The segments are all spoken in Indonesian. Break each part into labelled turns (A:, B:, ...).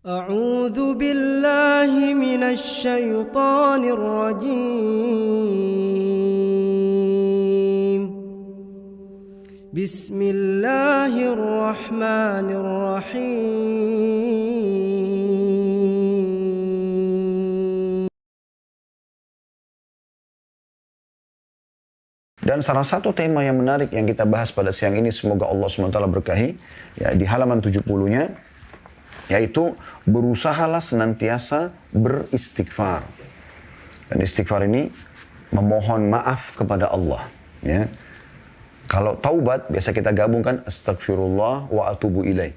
A: أعوذ بالله من الشيطان الرجيم بسم الله الرحمن الرحيم.
B: Dan salah satu tema yang menarik yang kita bahas pada siang ini, semoga Allah SWT berkahi, ya, di halaman 70-nya, yaitu berusahalah senantiasa beristighfar. Dan istighfar ini memohon maaf kepada Allah. Ya. Kalau taubat, biasa kita gabungkan astagfirullah wa atubu ilaih.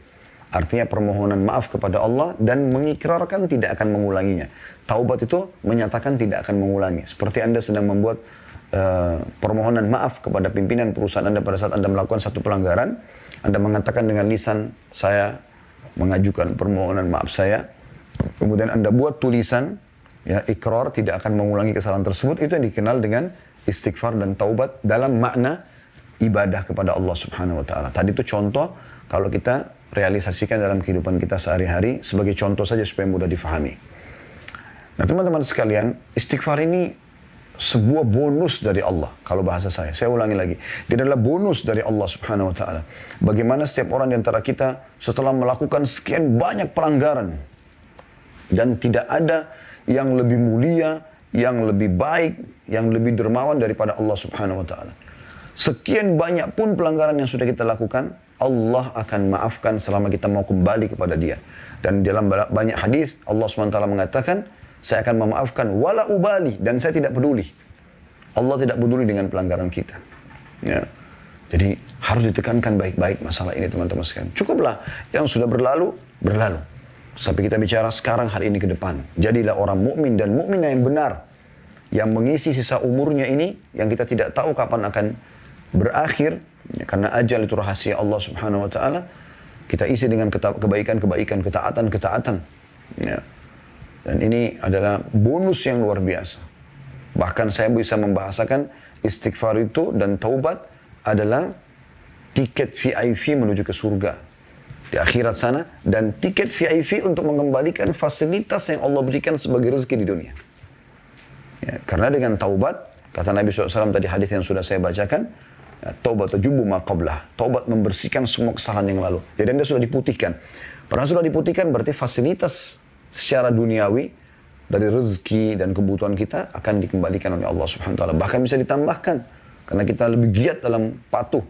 B: Artinya permohonan maaf kepada Allah dan mengikrarkan tidak akan mengulanginya. Taubat itu menyatakan tidak akan mengulangi. Seperti Anda sedang membuat permohonan maaf kepada pimpinan perusahaan Anda pada saat Anda melakukan satu pelanggaran. Anda mengatakan dengan lisan, saya mengajukan permohonan maaf saya. Kemudian Anda buat tulisan, ya, ikrar tidak akan mengulangi kesalahan tersebut. Itu yang dikenal dengan istighfar dan taubat dalam makna ibadah kepada Allah Subhanahu wa taala. Tadi itu contoh kalau kita realisasikan dalam kehidupan kita sehari-hari sebagai contoh saja supaya mudah difahami. Nah, teman-teman sekalian, istighfar ini sebuah bonus dari Allah. Kalau bahasa saya ulangi lagi. Dia adalah bonus dari Allah Subhanahu wa taala. Bagaimana setiap orang di antara kita setelah melakukan sekian banyak pelanggaran dan tidak ada yang lebih mulia, yang lebih baik, yang lebih dermawan daripada Allah Subhanahu wa taala. Sekian banyak pun pelanggaran yang sudah kita lakukan, Allah akan maafkan selama kita mau kembali kepada Dia. Dan dalam banyak hadis Allah Subhanahu wa taala mengatakan, saya akan memaafkan wala ubali, dan saya tidak peduli. Allah tidak peduli dengan pelanggaran kita. Ya. Jadi harus ditekankan baik-baik masalah ini, teman-teman sekalian. Cukuplah yang sudah berlalu, berlalu. Sampai kita bicara sekarang, hari ini, ke depan. Jadilah orang mukmin dan mukminah yang benar, yang mengisi sisa umurnya ini, yang kita tidak tahu kapan akan berakhir, ya, karena ajal itu rahasia Allah Subhanahu wa taala. Kita isi dengan kebaikan-kebaikan, ketaatan-ketaatan. Ya. Dan ini adalah bonus yang luar biasa. Bahkan saya bisa membahasakan istighfar itu dan taubat adalah tiket VIP menuju ke surga di akhirat sana, dan tiket VIP untuk mengembalikan fasilitas yang Allah berikan sebagai rezeki di dunia. Ya, karena dengan taubat, kata Nabi SAW tadi hadis yang sudah saya bacakan, ya, taubat tajubu ma qablah. Taubat membersihkan semua kesalahan yang lalu. Jadi Anda sudah diputihkan. Pernah sudah diputihkan berarti fasilitas secara duniawi dari rezeki dan kebutuhan kita akan dikembalikan oleh Allah Subhanahu wa taala. Bahkan bisa ditambahkan karena kita lebih giat dalam patuh.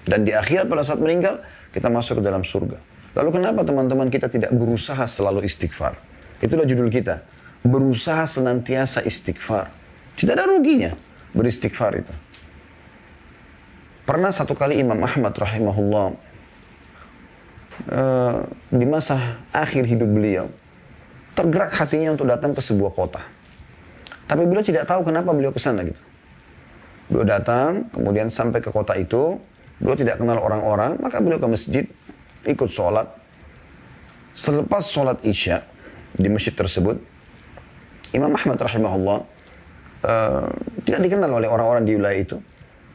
B: Dan di akhirat pada saat meninggal kita masuk ke dalam surga. Lalu kenapa teman-teman kita tidak berusaha selalu istighfar? Itulah judul kita. Berusaha senantiasa istighfar. Tidak ada ruginya beristighfar itu. Pernah satu kali Imam Ahmad rahimahullah di masa akhir hidup beliau tergerak hatinya untuk datang ke sebuah kota. Tapi beliau tidak tahu kenapa beliau ke sana gitu. Beliau datang, kemudian sampai ke kota itu, beliau tidak kenal orang-orang, maka beliau ke masjid, ikut sholat. Selepas sholat Isya di masjid tersebut, Imam Ahmad rahimahullah tidak dikenal oleh orang-orang di wilayah itu.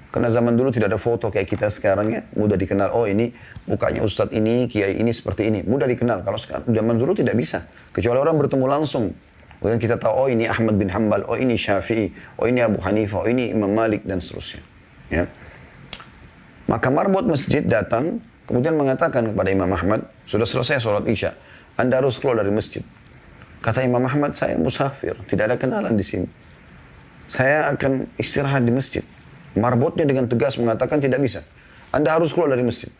B: Karena zaman dulu tidak ada foto kayak kita sekarang, ya. Mudah dikenal, oh ini mukanya ustadz ini, kiai ini seperti ini. Mudah dikenal. Kalau sekarang zaman dulu tidak bisa. Kecuali orang bertemu langsung. Kemudian kita tahu, oh ini Ahmad bin Hanbal, oh ini Syafi'i, oh ini Abu Hanifah, oh ini Imam Malik, dan seterusnya. Ya. Maka marbot masjid datang, kemudian mengatakan kepada Imam Ahmad, sudah selesai sholat Isya, Anda harus keluar dari masjid. Kata Imam Ahmad, saya musafir, tidak ada kenalan di sini. Saya akan istirahat di masjid. Marbotnya dengan tegas mengatakan tidak bisa. Anda harus keluar dari masjid.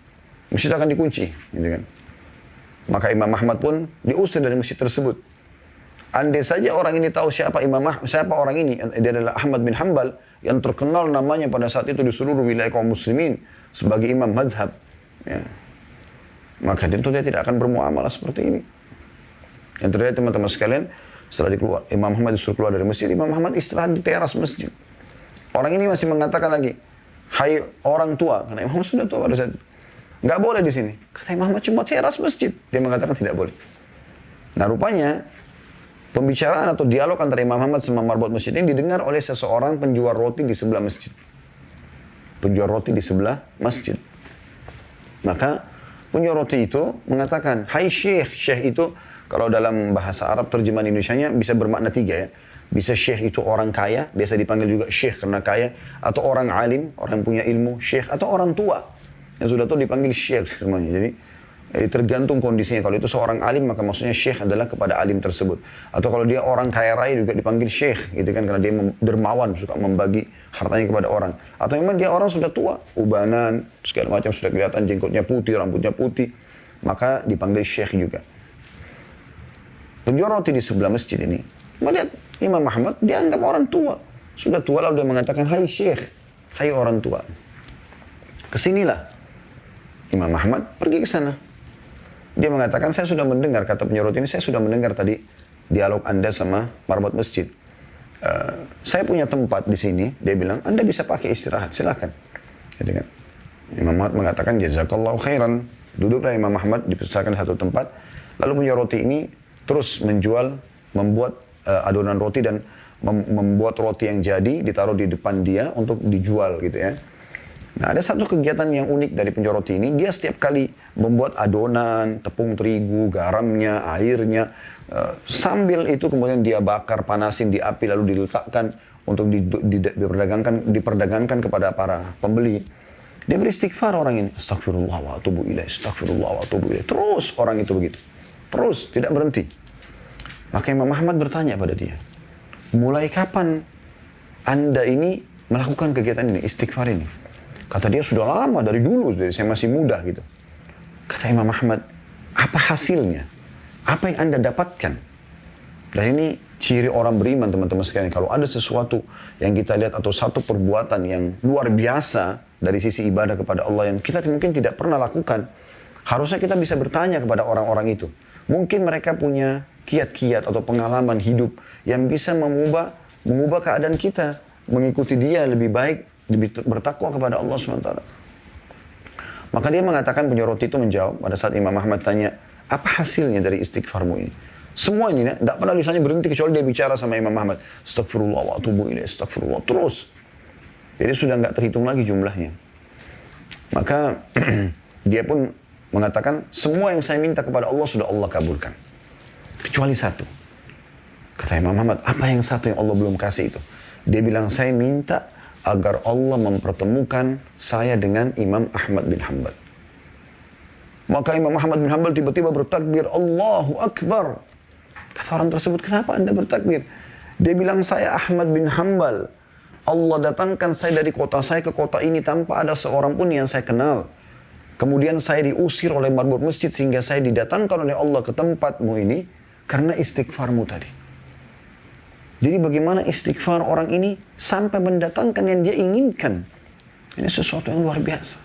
B: Masjid akan dikunci. Gitu kan. Maka Imam Ahmad pun diusir dari masjid tersebut. Andai saja orang ini tahu siapa orang ini, dia adalah Ahmad bin Hanbal, yang terkenal namanya pada saat itu di seluruh wilayah kaum muslimin sebagai imam mazhab. Ya. Maka tentu dia tidak akan bermuamalah seperti ini. Yang terjadi teman-teman sekalian, setelah dikeluar, Imam Ahmad disuruh keluar dari masjid, Imam Ahmad istirahat di teras masjid. Orang ini masih mengatakan lagi, hai orang tua, karena Imam Ahmad sudah tua pada saat itu. Nggak boleh di sini. Kata Imam Ahmad, cuma teras masjid. Dia mengatakan tidak boleh. Nah rupanya, pembicaraan atau dialog antara Imam Ahmad sama marbot masjid ini didengar oleh seseorang penjual roti di sebelah masjid. Penjual roti di sebelah masjid. Maka punya roti itu mengatakan, hai syekh. Syekh itu kalau dalam bahasa Arab terjemahan Indonesianya bisa bermakna 3 ya. Bisa syekh itu orang kaya, biasa dipanggil juga syekh karena kaya. Atau orang alim, orang yang punya ilmu, syekh. Atau orang tua, yang sudah tua dipanggil syekh semuanya. Jadi tergantung kondisinya. Kalau itu seorang alim, maka maksudnya syekh adalah kepada alim tersebut. Atau kalau dia orang kaya raya juga dipanggil syekh, gitu kan, karena dia dermawan, suka membagi hartanya kepada orang. Atau memang dia orang sudah tua, ubanan, segala macam, sudah kelihatan jenggotnya putih, rambutnya putih, maka dipanggil syekh juga. Penjual roti di sebelah masjid ini melihat Imam Ahmad, dia anggap orang tua. Sudah tua, lalu dia mengatakan, hai syekh, hai orang tua. Kesinilah. Imam Ahmad pergi ke sana. Dia mengatakan, saya sudah mendengar, kata penjual roti ini, saya sudah mendengar tadi dialog Anda sama marbot masjid. Saya punya tempat di sini. Dia bilang, Anda bisa pakai istirahat, silakan. Gitu kan. Imam Ahmad mengatakan, jazakallahu khairan. Duduklah Imam Ahmad, dipisahkan satu tempat. Lalu penjual roti ini terus membuat adonan roti dan membuat roti yang jadi, ditaruh di depan dia untuk dijual gitu ya. Nah, ada satu kegiatan yang unik dari penjual roti ini. Dia setiap kali membuat adonan, tepung terigu, garamnya, airnya. Sambil itu kemudian dia bakar, panasin di api, lalu diletakkan untuk diperdagangkan kepada para pembeli. Dia beristighfar orang ini. Astagfirullah wa atubu ilaih, astagfirullah wa atubu ilaih. Terus orang itu begitu. Terus, tidak berhenti. Maka Imam Ahmad bertanya pada dia, mulai kapan Anda ini melakukan kegiatan ini, istighfar ini? Kata dia, sudah lama, dari dulu, dari saya masih muda gitu. Kata Imam Ahmad, apa hasilnya? Apa yang Anda dapatkan? Dan ini ciri orang beriman, teman-teman sekalian. Kalau ada sesuatu yang kita lihat atau satu perbuatan yang luar biasa dari sisi ibadah kepada Allah yang kita mungkin tidak pernah lakukan, harusnya kita bisa bertanya kepada orang-orang itu. Mungkin mereka punya kiat-kiat atau pengalaman hidup yang bisa mengubah keadaan kita, mengikuti dia lebih baik, lebih bertakwa kepada Allah SWT. Maka dia mengatakan, penjual roti itu menjawab pada saat Imam Ahmad tanya, apa hasilnya dari istighfarmu ini? Semua ini, tidak pernah lisannya berhenti kecuali dia bicara sama Imam Ahmad. Astagfirullah wa atubu ilaih, astagfirullah. Terus. Jadi sudah nggak terhitung lagi jumlahnya. Maka dia pun mengatakan, semua yang saya minta kepada Allah sudah Allah kabulkan. Kecuali satu. Kata Imam Ahmad, apa yang satu yang Allah belum kasih itu? Dia bilang, saya minta agar Allah mempertemukan saya dengan Imam Ahmad bin Hanbal. Maka Imam Ahmad bin Hanbal tiba-tiba bertakbir, Allahu Akbar. Kata orang tersebut, kenapa Anda bertakbir? Dia bilang, saya Ahmad bin Hanbal. Allah datangkan saya dari kota saya ke kota ini tanpa ada seorang pun yang saya kenal. Kemudian saya diusir oleh marbot masjid sehingga saya didatangkan oleh Allah ke tempatmu ini karena istighfarmu tadi. Jadi bagaimana istighfar orang ini sampai mendatangkan yang dia inginkan. Ini sesuatu yang luar biasa.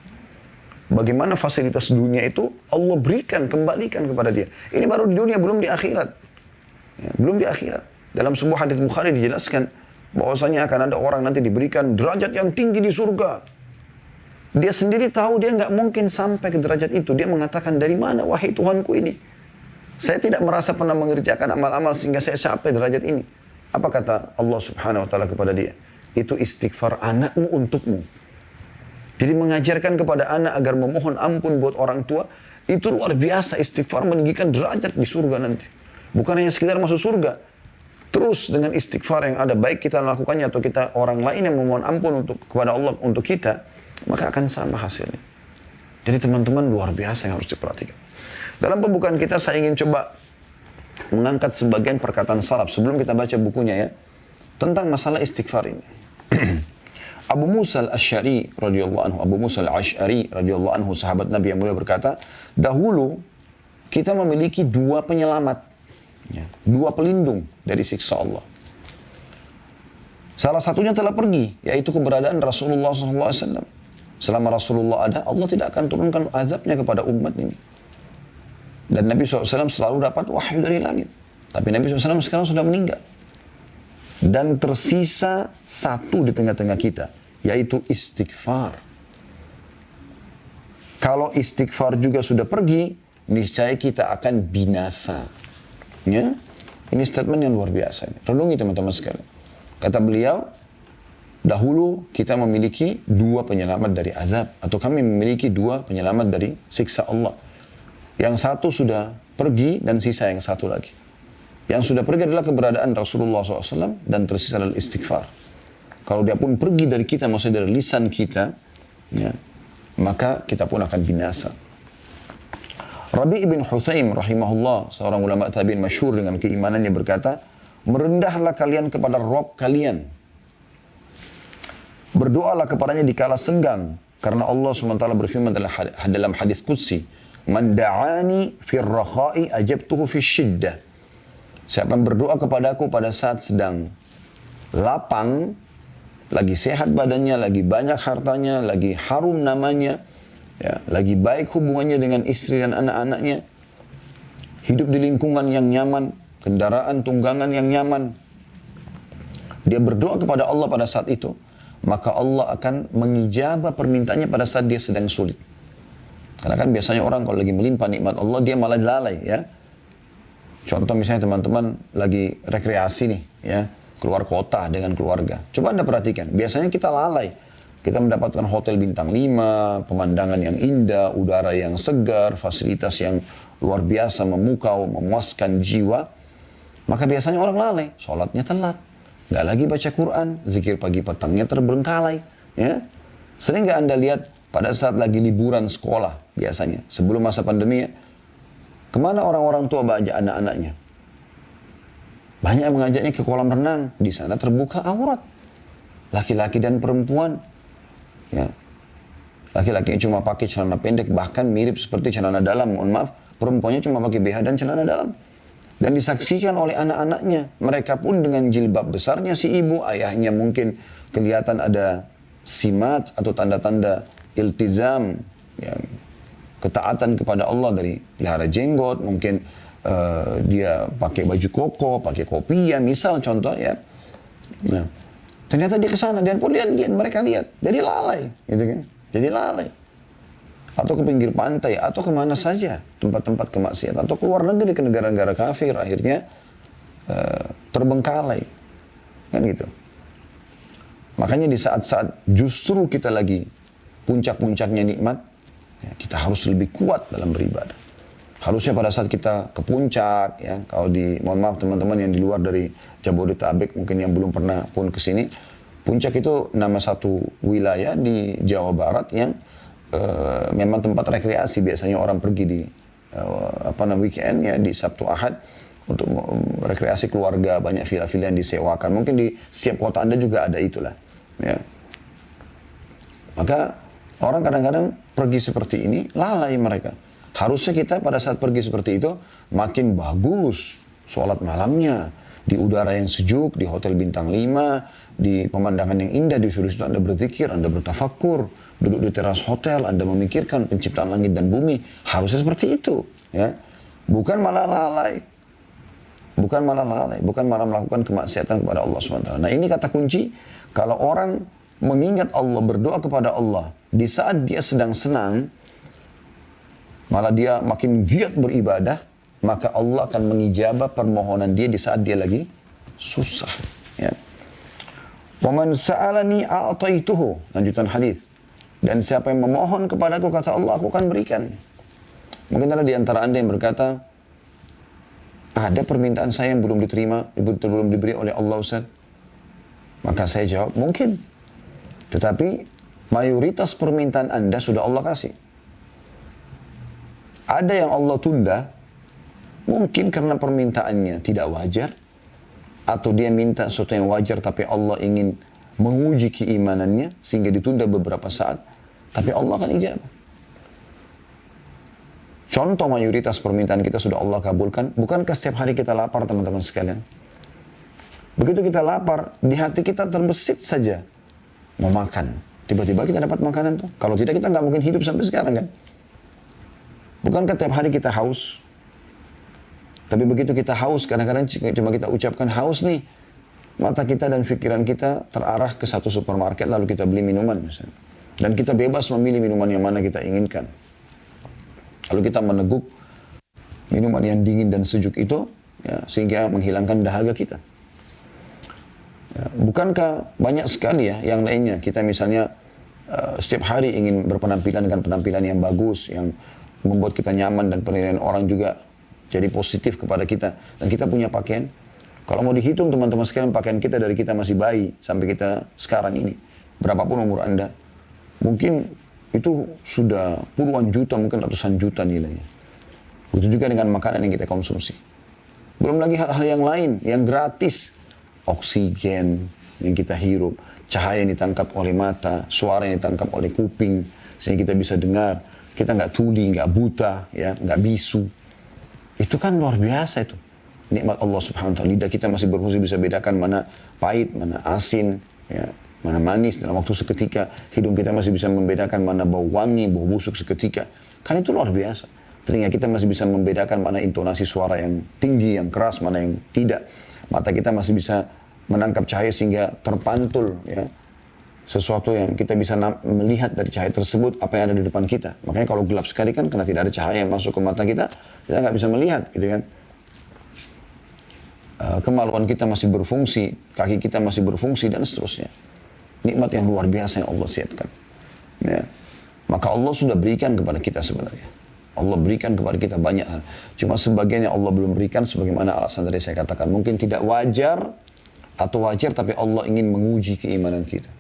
B: Bagaimana fasilitas dunia itu Allah berikan, kembalikan kepada dia. Ini baru di dunia, belum di akhirat. Ya, belum di akhirat. Dalam sebuah hadits Bukhari dijelaskan bahwasanya akan ada orang nanti diberikan derajat yang tinggi di surga. Dia sendiri tahu dia nggak mungkin sampai ke derajat itu. Dia mengatakan, dari mana wahai Tuhanku ini? Saya tidak merasa pernah mengerjakan amal-amal sehingga saya sampai derajat ini. Apa kata Allah Subhanahu wa Ta'ala kepada dia? Itu istighfar anakmu untukmu. Jadi mengajarkan kepada anak agar memohon ampun buat orang tua, itu luar biasa. Istighfar meninggikan derajat di surga nanti. Bukan hanya sekedar masuk surga. Terus dengan istighfar yang ada, baik kita lakukannya atau kita orang lain yang memohon ampun kepada Allah untuk kita, maka akan sama hasilnya. Jadi teman-teman, luar biasa yang harus diperhatikan. Dalam pembukaan kita saya ingin coba mengangkat sebagian perkataan salaf sebelum kita baca bukunya ya, tentang masalah istighfar ini. Abu Musa al-Asy'ari radhiyallahu anhu, Abu Musa al-Asy'ari radhiyallahu anhu, sahabat Nabi yang mulia berkata, dahulu kita memiliki dua penyelamat, ya, dua pelindung dari siksa Allah. Salah satunya telah pergi, yaitu keberadaan Rasulullah SAW. Selama Rasulullah ada, Allah tidak akan turunkan azabnya kepada umat ini. Dan Nabi SAW selalu dapat wahyu dari langit. Tapi Nabi SAW sekarang sudah meninggal. Dan tersisa satu di tengah-tengah kita, yaitu istighfar. Kalau istighfar juga sudah pergi, niscaya kita akan binasa. Ya? Ini statement yang luar biasa. Renungi teman-teman sekalian. Kata beliau, dahulu kita memiliki dua penyelamat dari azab. Atau kami memiliki dua penyelamat dari siksa Allah. Yang satu sudah pergi dan sisa yang satu lagi. Yang sudah pergi adalah keberadaan Rasulullah SAW dan tersisa adalah istighfar. Kalau dia pun pergi dari kita, maksudnya dari lisan kita, ya, maka kita pun akan binasa. Rabi' ibn Hutsaim rahimahullah, seorang ulama tabi'in masyhur dengan keimanannya berkata, merendahlah kalian kepada Rabb kalian. Berdoalah kepadanya di kala senggang. Karena Allah SWT berfirman dalam hadis Qudsi, Man da'ani fir rakha'i ajabtuhu fi syiddah. Siapa yang berdoa kepadaku pada saat sedang lapang, lagi sehat badannya, lagi banyak hartanya, lagi harum namanya, ya, lagi baik hubungannya dengan istri dan anak-anaknya, hidup di lingkungan yang nyaman, kendaraan tunggangan yang nyaman, dia berdoa kepada Allah pada saat itu, maka Allah akan mengijabah permintaannya pada saat dia sedang sulit. Karena kan biasanya orang kalau lagi melimpah nikmat Allah, dia malah lalai, ya. Contoh misalnya teman-teman lagi rekreasi nih, ya, keluar kota dengan keluarga. Coba Anda perhatikan, biasanya kita lalai. Kita mendapatkan hotel bintang 5, pemandangan yang indah, udara yang segar, fasilitas yang luar biasa, memukau, memuaskan jiwa. Maka biasanya orang lalai, sholatnya telat. Nggak lagi baca Quran, zikir pagi petangnya terbengkalai. Ya. Sering nggak Anda lihat pada saat lagi liburan sekolah biasanya, sebelum masa pandemi ya, kemana orang-orang tua bawa anak-anaknya? Banyak yang mengajaknya ke kolam renang, di sana terbuka aurat. Laki-laki dan perempuan. Ya. Laki-laki cuma pakai celana pendek, bahkan mirip seperti celana dalam, mohon maaf. Perempuannya cuma pakai BH dan celana dalam. Dan disaksikan oleh anak-anaknya. Mereka pun dengan jilbab besarnya si ibu, ayahnya mungkin kelihatan ada simat atau tanda-tanda iltizam, ya, ketaatan kepada Allah dari pelihara jenggot, mungkin dia pakai baju koko, pakai kopiah, misal contoh ya. Nah, ternyata dia ke sana dan pun mereka lihat, jadi lalai, gitu kan? Jadi lalai. Atau ke pinggir pantai, atau kemana saja, tempat-tempat kemaksiatan, atau keluar negeri ke negara-negara kafir, akhirnya terbengkalai, kan gitu. Makanya di saat-saat justru kita lagi puncak-puncaknya nikmat, ya, kita harus lebih kuat dalam beribadah. Harusnya pada saat kita ke puncak, ya, kalau mohon maaf teman-teman yang di luar dari Jabodetabek, mungkin yang belum pernah pun ke sini, puncak itu nama satu wilayah di Jawa Barat yang memang tempat rekreasi, biasanya orang pergi di weekend ya, di Sabtu Ahad untuk rekreasi keluarga, banyak villa-villa yang disewakan. Mungkin di setiap kota Anda juga ada itulah, ya. Maka orang kadang-kadang pergi seperti ini, lalai mereka. Harusnya kita pada saat pergi seperti itu makin bagus sholat malamnya, di udara yang sejuk, di hotel bintang 5, di pemandangan yang indah, di situ Anda berzikir, Anda bertafakur, duduk di teras hotel, Anda memikirkan penciptaan langit dan bumi. Harusnya seperti itu, ya. Bukan malah lalai. Bukan malah melakukan kemaksiatan kepada Allah SWT. Nah, ini kata kunci, kalau orang mengingat Allah, berdoa kepada Allah, di saat dia sedang senang, malah dia makin giat beribadah, maka Allah akan mengijabah permohonan dia di saat dia lagi susah, ya. Waman sa'alani a'taituhu, lanjutan hadis. Dan siapa yang memohon kepadaku, kata Allah, aku akan berikan. Mungkin ada di antara Anda yang berkata, ada permintaan saya yang belum diterima, belum diberi oleh Allah, Ustaz. Maka saya jawab, mungkin. Tetapi mayoritas permintaan Anda sudah Allah kasih. Ada yang Allah tunda, mungkin karena permintaannya tidak wajar, atau dia minta sesuatu yang wajar tapi Allah ingin menguji keimanannya sehingga ditunda beberapa saat, tapi Allah akan ijabah. Contoh mayoritas permintaan kita sudah Allah kabulkan. Bukankah setiap hari kita lapar, teman-teman sekalian? Begitu kita lapar, di hati kita terbesit saja mau makan. Tiba-tiba kita dapat makanan tuh. Kalau tidak, kita nggak mungkin hidup sampai sekarang, kan? Bukankah tiap hari kita haus? Tapi begitu kita haus, kadang-kadang cuma kita ucapkan haus nih, mata kita dan pikiran kita terarah ke satu supermarket, lalu kita beli minuman misalnya. Dan kita bebas memilih minuman yang mana kita inginkan. Lalu kita meneguk minuman yang dingin dan sejuk itu, ya, sehingga menghilangkan dahaga kita. Ya, bukankah banyak sekali ya yang lainnya, kita misalnya setiap hari ingin berpenampilan dengan penampilan yang bagus, yang membuat kita nyaman dan penilaian orang juga jadi positif kepada kita. Dan kita punya pakaian. Kalau mau dihitung teman-teman sekalian, pakaian kita dari kita masih bayi sampai kita sekarang ini. Berapapun umur Anda. Mungkin itu sudah puluhan juta, mungkin ratusan juta nilainya. Begitu juga dengan makanan yang kita konsumsi. Belum lagi hal-hal yang lain, yang gratis. Oksigen yang kita hirup, cahaya yang ditangkap oleh mata, suara yang ditangkap oleh kuping, sehingga kita bisa dengar. Kita nggak tuli, nggak buta, ya, nggak bisu. Itu kan luar biasa itu. Nikmat Allah subhanahu wa ta'ala. Lidah kita masih berfungsi, bisa bedakan mana pahit, mana asin, ya, mana manis dalam waktu seketika. Hidung kita masih bisa membedakan mana bau wangi, bau busuk seketika. Kan itu luar biasa. Telinga kita masih bisa membedakan mana intonasi suara yang tinggi, yang keras, mana yang tidak. Mata kita masih bisa menangkap cahaya sehingga terpantul, ya, sesuatu yang kita bisa melihat dari cahaya tersebut apa yang ada di depan kita. Makanya kalau gelap sekali kan karena tidak ada cahaya yang masuk ke mata kita nggak bisa melihat, gitu kan. Kemaluan kita masih berfungsi, kaki kita masih berfungsi dan seterusnya. Nikmat yang luar biasa yang Allah siapkan. Ya. Maka Allah sudah berikan kepada kita sebenarnya. Allah berikan kepada kita banyak hal. Cuma sebagian yang Allah belum berikan sebagaimana alasan tadi saya katakan. Mungkin tidak wajar atau wajar tapi Allah ingin menguji keimanan kita.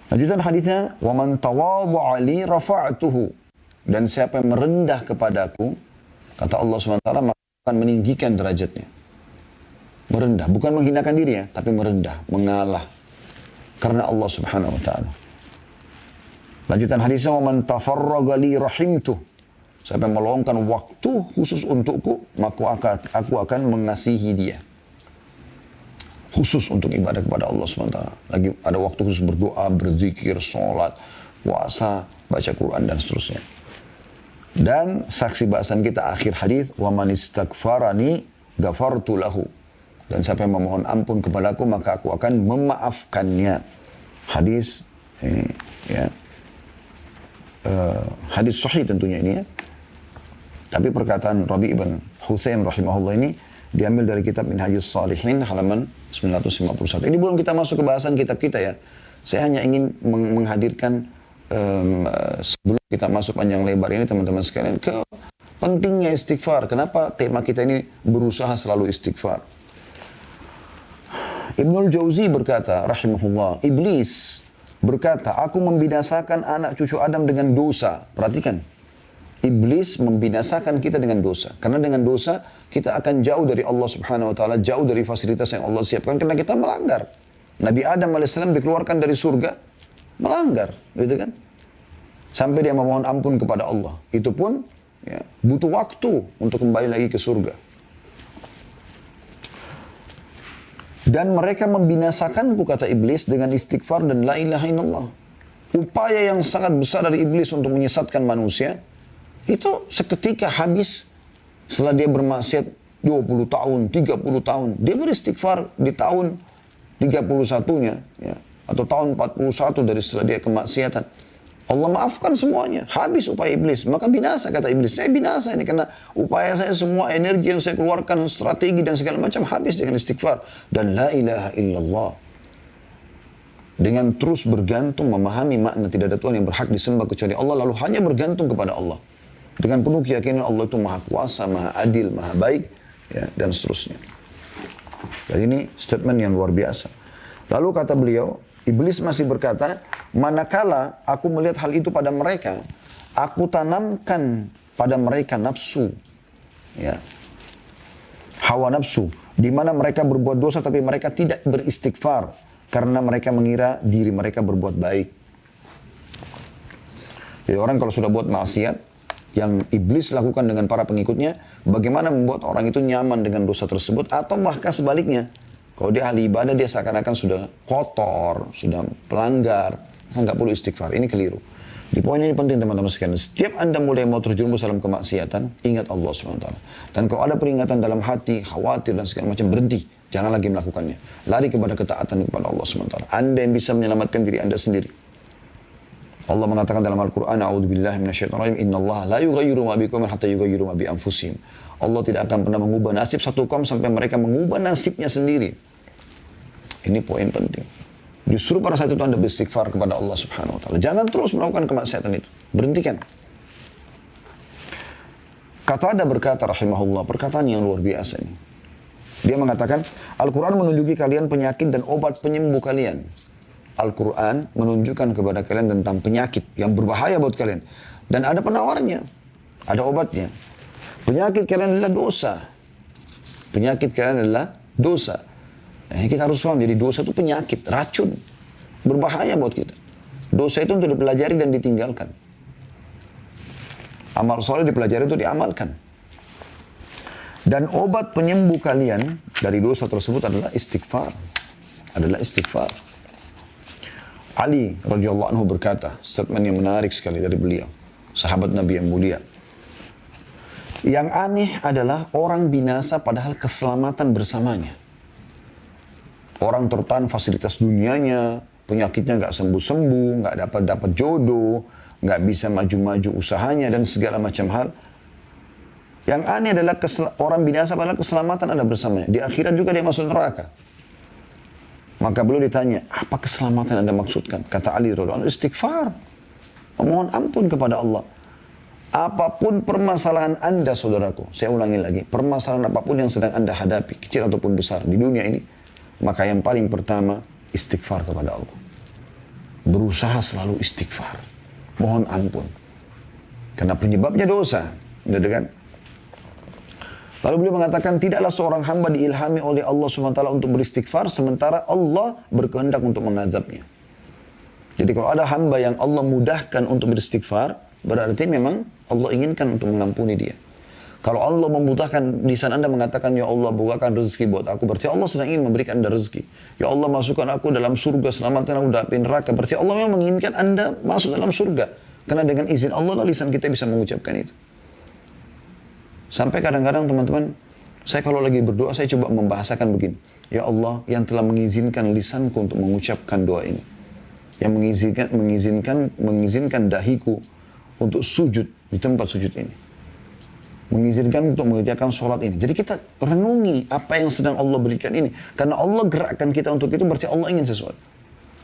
B: Lanjutan hadisnya, "Wa man tawadha'a li rafa'tuhu." Dan siapa yang merendah kepadaku, kata Allah SWT, maka akan meninggikan derajatnya. Merendah, bukan menghinakan diri ya, tapi merendah, mengalah. Karena Allah Subhanahu wa ta'ala. Lanjutan hadisnya, "Wa man tafarraga li rahimtuh." Siapa yang meluangkan waktu khusus untukku, maka aku akan mengasihi dia. Khusus untuk ibadah kepada Allah SWT. Lagi ada waktu khusus berdoa, berzikir, sholat, puasa, baca Quran dan seterusnya. Dan saksi bahasan kita akhir hadis, "Wa man istaghfarani ghafartu lahu." Dan siapa yang memohon ampun kepadaku, maka aku akan memaafkannya. Hadis ini, ya, hadis sahih tentunya ini ya. Tapi perkataan Rabi' ibn Husain rahimahullah ini diambil dari kitab Minhajus Shalihin halaman 951. Ini belum kita masuk ke bahasan kitab kita ya. Saya hanya ingin menghadirkan sebelum kita masuk panjang lebar ini teman-teman sekalian ke pentingnya istighfar. Kenapa tema kita ini berusaha selalu istighfar? Ibnul Jauzi berkata rahimahullah, iblis berkata, "Aku membinasakan anak cucu Adam dengan dosa." Perhatikan. Iblis membinasakan kita dengan dosa. Karena dengan dosa kita akan jauh dari Allah Subhanahu wa taala, jauh dari fasilitas yang Allah siapkan karena kita melanggar. Nabi Adam alaihissalam dikeluarkan dari surga melanggar, gitu kan? Sampai dia memohon ampun kepada Allah. Itu pun ya, butuh waktu untuk kembali lagi ke surga. Dan mereka membinasakanku, kata iblis, dengan istighfar dan la ilaha illallah. Upaya yang sangat besar dari iblis untuk menyesatkan manusia, itu seketika habis setelah dia bermaksiat 20 tahun, 30 tahun. Dia beristighfar di tahun 31-nya, ya, atau tahun 41 dari setelah dia kemaksiatan. Allah maafkan semuanya. Habis upaya iblis. Maka binasa, kata iblis. Saya binasa ini karena upaya saya semua, energi yang saya keluarkan, strategi dan segala macam habis dengan istighfar. Dan la ilaha illallah. Dengan terus bergantung memahami makna tidak ada Tuhan yang berhak disembah kecuali Allah. Lalu hanya bergantung kepada Allah. Dengan penuh keyakinan Allah itu maha kuasa, maha adil, maha baik. Ya, dan seterusnya. Dan ini statement yang luar biasa. Lalu kata beliau, iblis masih berkata, manakala aku melihat hal itu pada mereka, aku tanamkan pada mereka nafsu, ya, hawa nafsu, di mana mereka berbuat dosa tapi mereka tidak beristighfar karena mereka mengira diri mereka berbuat baik. Jadi orang kalau sudah buat maksiat yang iblis lakukan dengan para pengikutnya, bagaimana membuat orang itu nyaman dengan dosa tersebut, atau bahkan sebaliknya. Kalau dia ahli ibadah, dia seakan-akan sudah kotor, sudah pelanggar, nggak perlu istighfar. Ini keliru. Di poin ini penting teman-teman sekalian. Setiap Anda mulai mau terjerumus dalam kemaksiatan, ingat Allah SWT. Dan kalau ada peringatan dalam hati, khawatir dan segala macam, berhenti. Jangan lagi melakukannya. Lari kepada ketaatan kepada Allah SWT. Anda yang bisa menyelamatkan diri Anda sendiri. Allah mengatakan dalam Al-Quran, A'udzubillahi minasyaitonirrajim, Innallaha la yughayyiru ma biqaumin hatta yughayyiru ma bi anfusihim. Allah tidak akan pernah mengubah nasib satu kaum sampai mereka mengubah nasibnya sendiri. Ini poin penting. Justru pada saat itu Anda beristighfar kepada Allah Subhanahu wa taala. Jangan terus melakukan kemaksiatan itu. Berhentikan. Qatadah berkata rahimahullah, perkataan yang luar biasa ini. Dia mengatakan, Al-Quran menunjuki kalian penyakit dan obat penyembuh kalian. Al-Quran menunjukkan kepada kalian tentang penyakit yang berbahaya buat kalian. Dan ada penawarnya, ada obatnya. Penyakit kalian adalah dosa. Penyakit kalian adalah dosa. Nah, kita harus paham, jadi dosa itu penyakit, racun. Berbahaya buat kita. Dosa itu untuk dipelajari dan ditinggalkan. Amal soleh dipelajari untuk diamalkan. Dan obat penyembuh kalian dari dosa tersebut adalah istighfar. Adalah istighfar. Ali radhiyallahu anhu berkata, statement yang menarik sekali dari beliau. Sahabat Nabi yang mulia. Yang aneh adalah orang binasa padahal keselamatan bersamanya. Orang tertahan fasilitas dunianya, penyakitnya nggak sembuh-sembuh, nggak dapat jodoh, nggak bisa maju-maju usahanya dan segala macam hal. Yang aneh adalah orang binasa padahal keselamatan ada bersamanya. Di akhirat juga dia masuk neraka. Maka beliau ditanya, apa keselamatan Anda maksudkan? Kata Ali radhiyallahu anhu, istighfar. Memohon ampun kepada Allah. Apapun permasalahan Anda, saudaraku, saya ulangi lagi, permasalahan apapun yang sedang Anda hadapi, kecil ataupun besar di dunia ini, maka yang paling pertama, istighfar kepada Allah. Berusaha selalu istighfar. Mohon ampun. Karena penyebabnya dosa. Gitu kan? Lalu beliau mengatakan, tidaklah seorang hamba diilhami oleh Allah SWT untuk beristighfar, sementara Allah berkehendak untuk mengazabnya. Jadi kalau ada hamba yang Allah mudahkan untuk beristighfar, berarti memang Allah inginkan untuk mengampuni dia. Kalau Allah memudahkan lisan Anda mengatakan, ya Allah bukakan rezeki buat aku, berarti Allah sedang ingin memberikan Anda rezeki. Ya Allah masukkan aku dalam surga, selamatkan aku dari neraka, berarti Allah memang menginginkan Anda masuk dalam surga. Karena dengan izin Allah lisan kita bisa mengucapkan itu. Sampai kadang-kadang teman-teman, saya kalau lagi berdoa, saya coba membahasakan begini. Ya Allah yang telah mengizinkan lisanku untuk mengucapkan doa ini. Yang mengizinkan dahiku untuk sujud di tempat sujud ini. Mengizinkan untuk mengerjakan sholat ini. Jadi kita renungi apa yang sedang Allah berikan ini. Karena Allah gerakkan kita untuk itu, berarti Allah ingin sesuatu.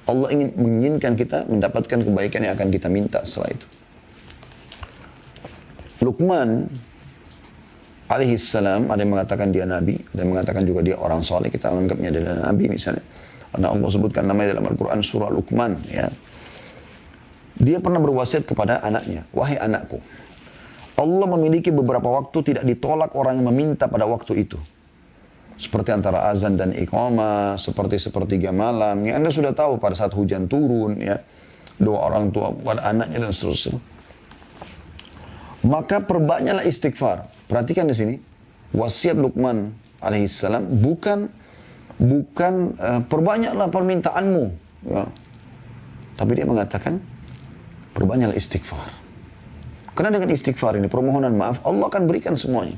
B: Allah menginginkan kita mendapatkan kebaikan yang akan kita minta setelah itu. Luqman alaihissalam, ada yang mengatakan dia nabi, ada yang mengatakan juga dia orang soleh, kita menganggapnya adalah nabi misalnya. Karena Allah sebutkan namanya dalam Al-Quran surah Luqman. Ya. Dia pernah berwasiat kepada anaknya, wahai anakku, Allah memiliki beberapa waktu tidak ditolak orang yang meminta pada waktu itu. Seperti antara azan dan iqamah, seperti sepertiga malam. Yang Anda sudah tahu pada saat hujan turun, ya, doa orang tua pada anaknya dan seterusnya. Maka perbanyaklah istighfar. Perhatikan di sini, wasiat Luqman alaihissalam bukan perbanyaklah permintaanmu, ya. Tapi dia mengatakan perbanyaklah istighfar. Karena dengan istighfar ini, permohonan maaf, Allah akan berikan semuanya.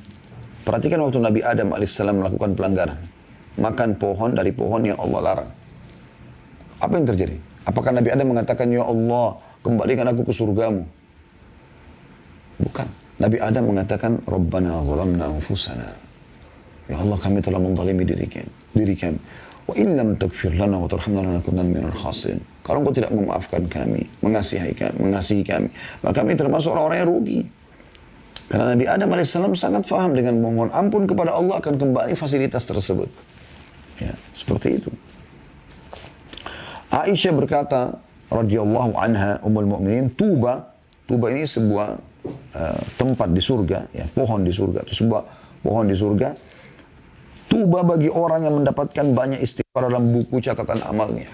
B: Perhatikan waktu Nabi Adam AS melakukan pelanggaran. Makan pohon dari pohon yang Allah larang. Apa yang terjadi? Apakah Nabi Adam mengatakan, ya Allah, kembalikan aku ke surgamu? Bukan. Nabi Adam mengatakan, Rabbana zalamna anfusana. Ya Allah, kami telah menzalimi diri kami. Wa in lam taghfir lana wa tarhamna lanakunanna minal khasirin. Kalau engkau tidak memaafkan kami, mengasihi kami, maka kami termasuk orang-orang yang rugi. Karena Nabi Adam AS sangat faham dengan memohon ampun kepada Allah akan kembali fasilitas tersebut. Ya, seperti itu. Aisyah berkata, radhiyallahu anha, ummul mu'minin, Tuba ini sebuah tempat di surga, ya, pohon di surga, itu sebuah pohon di surga. Tuba bagi orang yang mendapatkan banyak istighfar dalam buku catatan amalnya.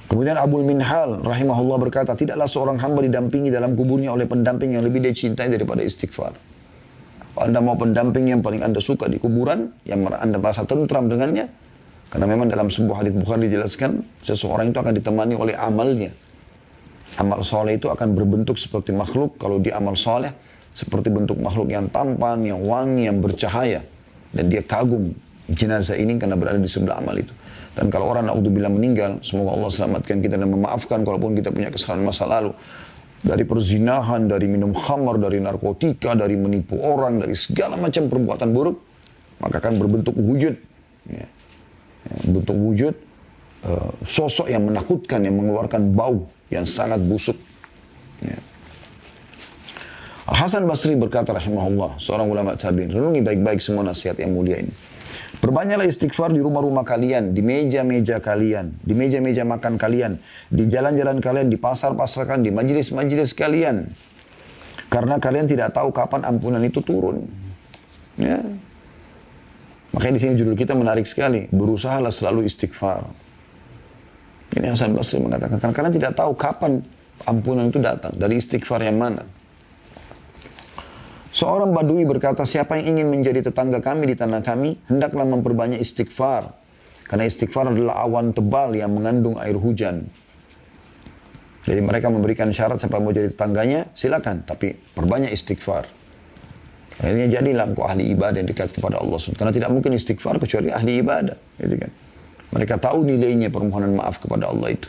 B: Kemudian Abu Minhal rahimahullah berkata, tidaklah seorang hamba didampingi dalam kuburnya oleh pendamping yang lebih dia cintai daripada istighfar. Anda mau pendamping yang paling Anda suka di kuburan, yang Anda merasa tentram dengannya, karena memang dalam sebuah hadits Bukhari dijelaskan, seseorang itu akan ditemani oleh amalnya. Amal soleh itu akan berbentuk seperti makhluk, kalau dia amal soleh, seperti bentuk makhluk yang tampan, yang wangi, yang bercahaya. Dan dia kagum jenazah ini karena berada di sebelah amal itu. Dan kalau orang naudzubillah meninggal, semoga Allah selamatkan kita dan memaafkan kalaupun kita punya kesalahan masa lalu. Dari perzinahan, dari minum khamar, dari narkotika, dari menipu orang, dari segala macam perbuatan buruk, maka akan berbentuk wujud. Ya. Bentuk wujud sosok yang menakutkan, yang mengeluarkan bau yang sangat busuk. Ya. Al-Hasan Basri berkata rahimahullah, seorang ulama tabi'in, renungi baik-baik semua nasihat yang mulia ini. Perbanyaklah istighfar di rumah-rumah kalian, di meja-meja kalian, di meja-meja makan kalian, di jalan-jalan kalian, di pasar-pasar kalian, di majelis-majelis kalian. Karena kalian tidak tahu kapan ampunan itu turun. Ya. Makanya di sini judul kita menarik sekali, berusahalah selalu istighfar. Ini Hasan Basri mengatakan, karena kalian tidak tahu kapan ampunan itu datang, dari istighfar yang mana. Seorang Badui berkata, siapa yang ingin menjadi tetangga kami di tanah kami, hendaklah memperbanyak istighfar. Karena istighfar adalah awan tebal yang mengandung air hujan. Jadi mereka memberikan syarat siapa mau jadi tetangganya, silakan. Tapi perbanyak istighfar. Akhirnya jadilah engkau ahli ibadah yang dekat kepada Allah SWT. Karena tidak mungkin istighfar kecuali ahli ibadah. Gitu kan. Mereka tahu nilainya permohonan maaf kepada Allah itu.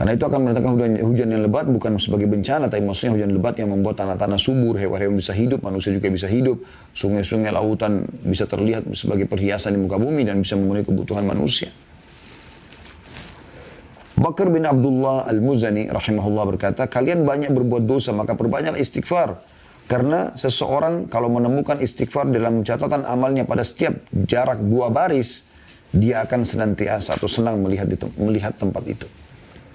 B: Karena itu akan mendatangkan hujan yang lebat bukan sebagai bencana, tapi maksudnya hujan lebat yang membuat tanah-tanah subur, hewan-hewan bisa hidup, manusia juga bisa hidup, sungai-sungai, lautan bisa terlihat sebagai perhiasan di muka bumi dan bisa memenuhi kebutuhan manusia. Bakar bin Abdullah Al-Muzani rahimahullah berkata, kalian banyak berbuat dosa, maka perbanyaklah istighfar. Karena seseorang kalau menemukan istighfar dalam catatan amalnya pada setiap jarak 2 baris, dia akan senantiasa atau senang melihat tempat itu.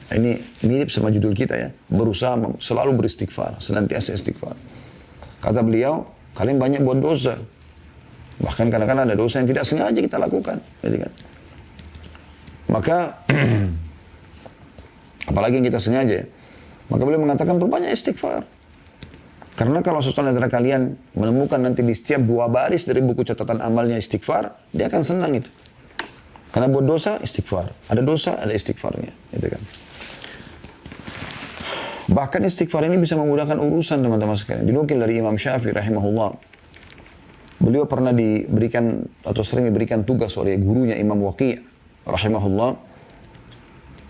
B: Ini mirip sama judul kita ya, berusaha selalu beristighfar, senantiasa istighfar. Kata beliau, kalian banyak buat dosa. Bahkan kadang-kadang ada dosa yang tidak sengaja kita lakukan. Jadi kan. Maka, apalagi yang kita sengaja ya. Maka beliau mengatakan perbanyak istighfar. Karena kalau sesuatu antara kalian menemukan nanti di setiap 2 baris dari buku catatan amalnya istighfar, dia akan senang itu. Karena buat dosa, istighfar. Ada dosa, ada istighfarnya. Gitu kan. Bahkan istighfar ini bisa memudahkan urusan teman-teman sekalian. Dinukil dari Imam Syafi'i rahimahullah. Beliau pernah diberikan atau sering diberikan tugas oleh gurunya Imam Waqi' rahimahullah.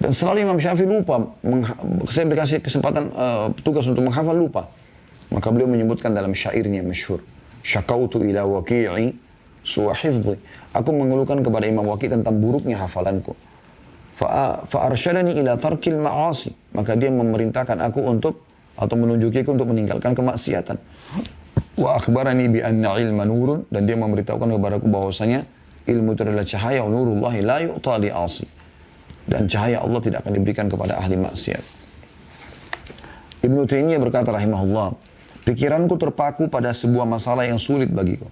B: Dan selalu Imam Syafi'i lupa. Saya dikasih kesempatan tugas untuk menghafal lupa. Maka beliau menyebutkan dalam syairnya masyhur. Syakautu ila waqi'i su'a hifdhi. Aku mengeluhkan kepada Imam Waqi' tentang buruknya hafalanku. Fa'arsyadani ila tarkil ma'asi. Maka dia memerintahkan aku untuk, atau menunjukiku untuk meninggalkan kemaksiatan. Wa akhbarani bi anna ilma nurun. Dan dia memberitahukan kepadaku bahwasanya ilmu itu adalah cahaya. Nurullahi la yu'ta li'asi. Dan cahaya Allah tidak akan diberikan kepada ahli maksiat. Ibnu Taimiyah berkata rahimahullah, pikiranku terpaku pada sebuah masalah yang sulit bagiku.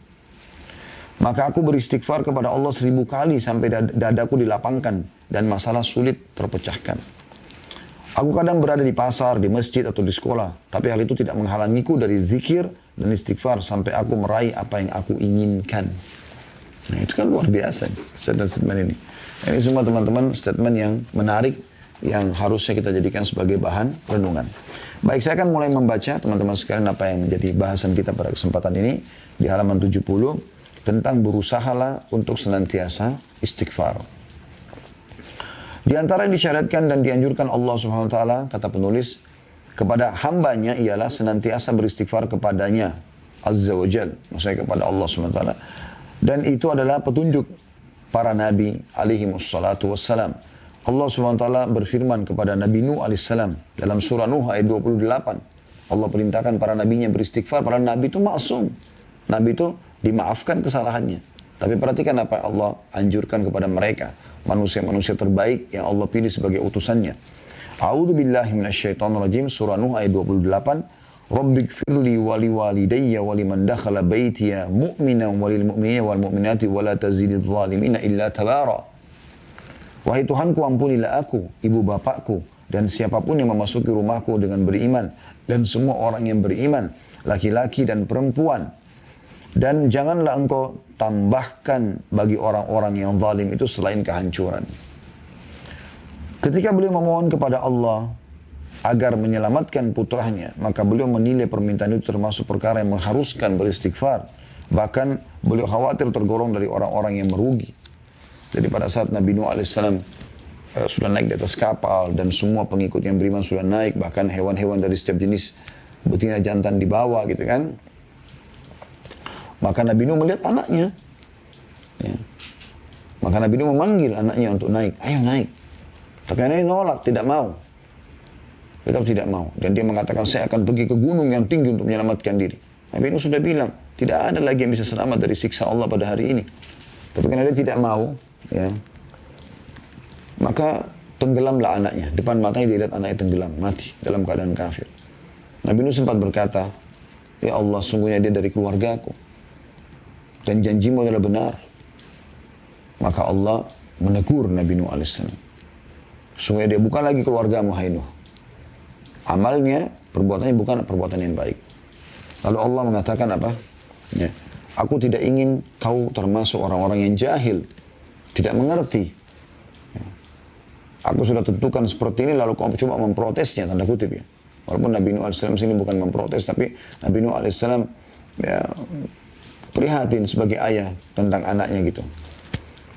B: Maka aku beristighfar kepada Allah 1000 kali sampai dadaku dilapangkan dan masalah sulit terpecahkan. Aku kadang berada di pasar, di masjid atau di sekolah, tapi hal itu tidak menghalangiku dari zikir dan istighfar sampai aku meraih apa yang aku inginkan. Nah itu kan luar biasa statement ini. Ini semua teman-teman statement yang menarik yang harusnya kita jadikan sebagai bahan renungan. Baik, saya akan mulai membaca teman-teman sekalian apa yang menjadi bahasan kita pada kesempatan ini di halaman 70. Tentang berusahalah untuk senantiasa istighfar. Di antara yang disyariatkan dan dianjurkan Allah Subhanahu wa taala, kata penulis, kepada hambanya ialah senantiasa beristighfar kepadanya Azza wa Jal, maksudnya kepada Allah Subhanahu wa taala. Dan itu adalah petunjuk para nabi alaihi wassalatu wassalam. Allah Subhanahu wa taala berfirman kepada Nabi Nuh alaihissalam dalam surah Nuh ayat 28. Allah perintahkan para nabinya beristighfar, para nabi itu maksum. Nabi itu dimaafkan kesalahannya. Tapi perhatikan apa Allah anjurkan kepada mereka. Manusia-manusia terbaik yang Allah pilih sebagai utusannya. A'udzu billahi minasyaitonir rajim. Surah Nuh ayat 28. Rabbighfirli wa liwalidayya wa liman dakhala baitiya mu'minan wa lil mu'minina wal mu'minati wa la tazididz zalimina illa tabara. Wahai Tuhanku, ampunilah aku, ibu bapakku, dan siapapun yang memasuki rumahku dengan beriman, dan semua orang yang beriman, laki-laki dan perempuan. Dan janganlah engkau tambahkan bagi orang-orang yang zalim itu selain kehancuran. Ketika beliau memohon kepada Allah agar menyelamatkan putranya, maka beliau menilai permintaan itu termasuk perkara yang mengharuskan beristighfar. Bahkan beliau khawatir tergolong dari orang-orang yang merugi. Jadi pada saat Nabi Nuh alaihissalam sudah naik di atas kapal dan semua pengikut yang beriman sudah naik, bahkan hewan-hewan dari setiap jenis betina jantan dibawa gitu kan. Maka Nabi Nuh melihat anaknya. Ya. Maka Nabi Nuh memanggil anaknya untuk naik. Ayo naik. Tapi anaknya nolak, tidak mau. Tetap tidak mau. Dan dia mengatakan, saya akan pergi ke gunung yang tinggi untuk menyelamatkan diri. Nabi Nuh sudah bilang, tidak ada lagi yang bisa selamat dari siksa Allah pada hari ini. Tapi karena dia tidak mau, ya, maka tenggelamlah anaknya. Depan matanya dia lihat anaknya tenggelam, mati dalam keadaan kafir. Nabi Nuh sempat berkata, ya Allah, sungguhnya dia dari keluargaku. Dan janjimu adalah benar. Maka Allah menegur Nabi Nuh AS. Sungguhnya dia bukan lagi keluargamu, hai Nuh. Amalnya, perbuatannya bukan perbuatan yang baik. Lalu Allah mengatakan apa? Ya, aku tidak ingin kau termasuk orang-orang yang jahil. Tidak mengerti. Ya. Aku sudah tentukan seperti ini, lalu kau coba memprotesnya, tanda kutip ya. Walaupun Nabi Nuh AS sini bukan memprotes, tapi Nabi Nuh AS ya, prihatin sebagai ayah tentang anaknya gitu.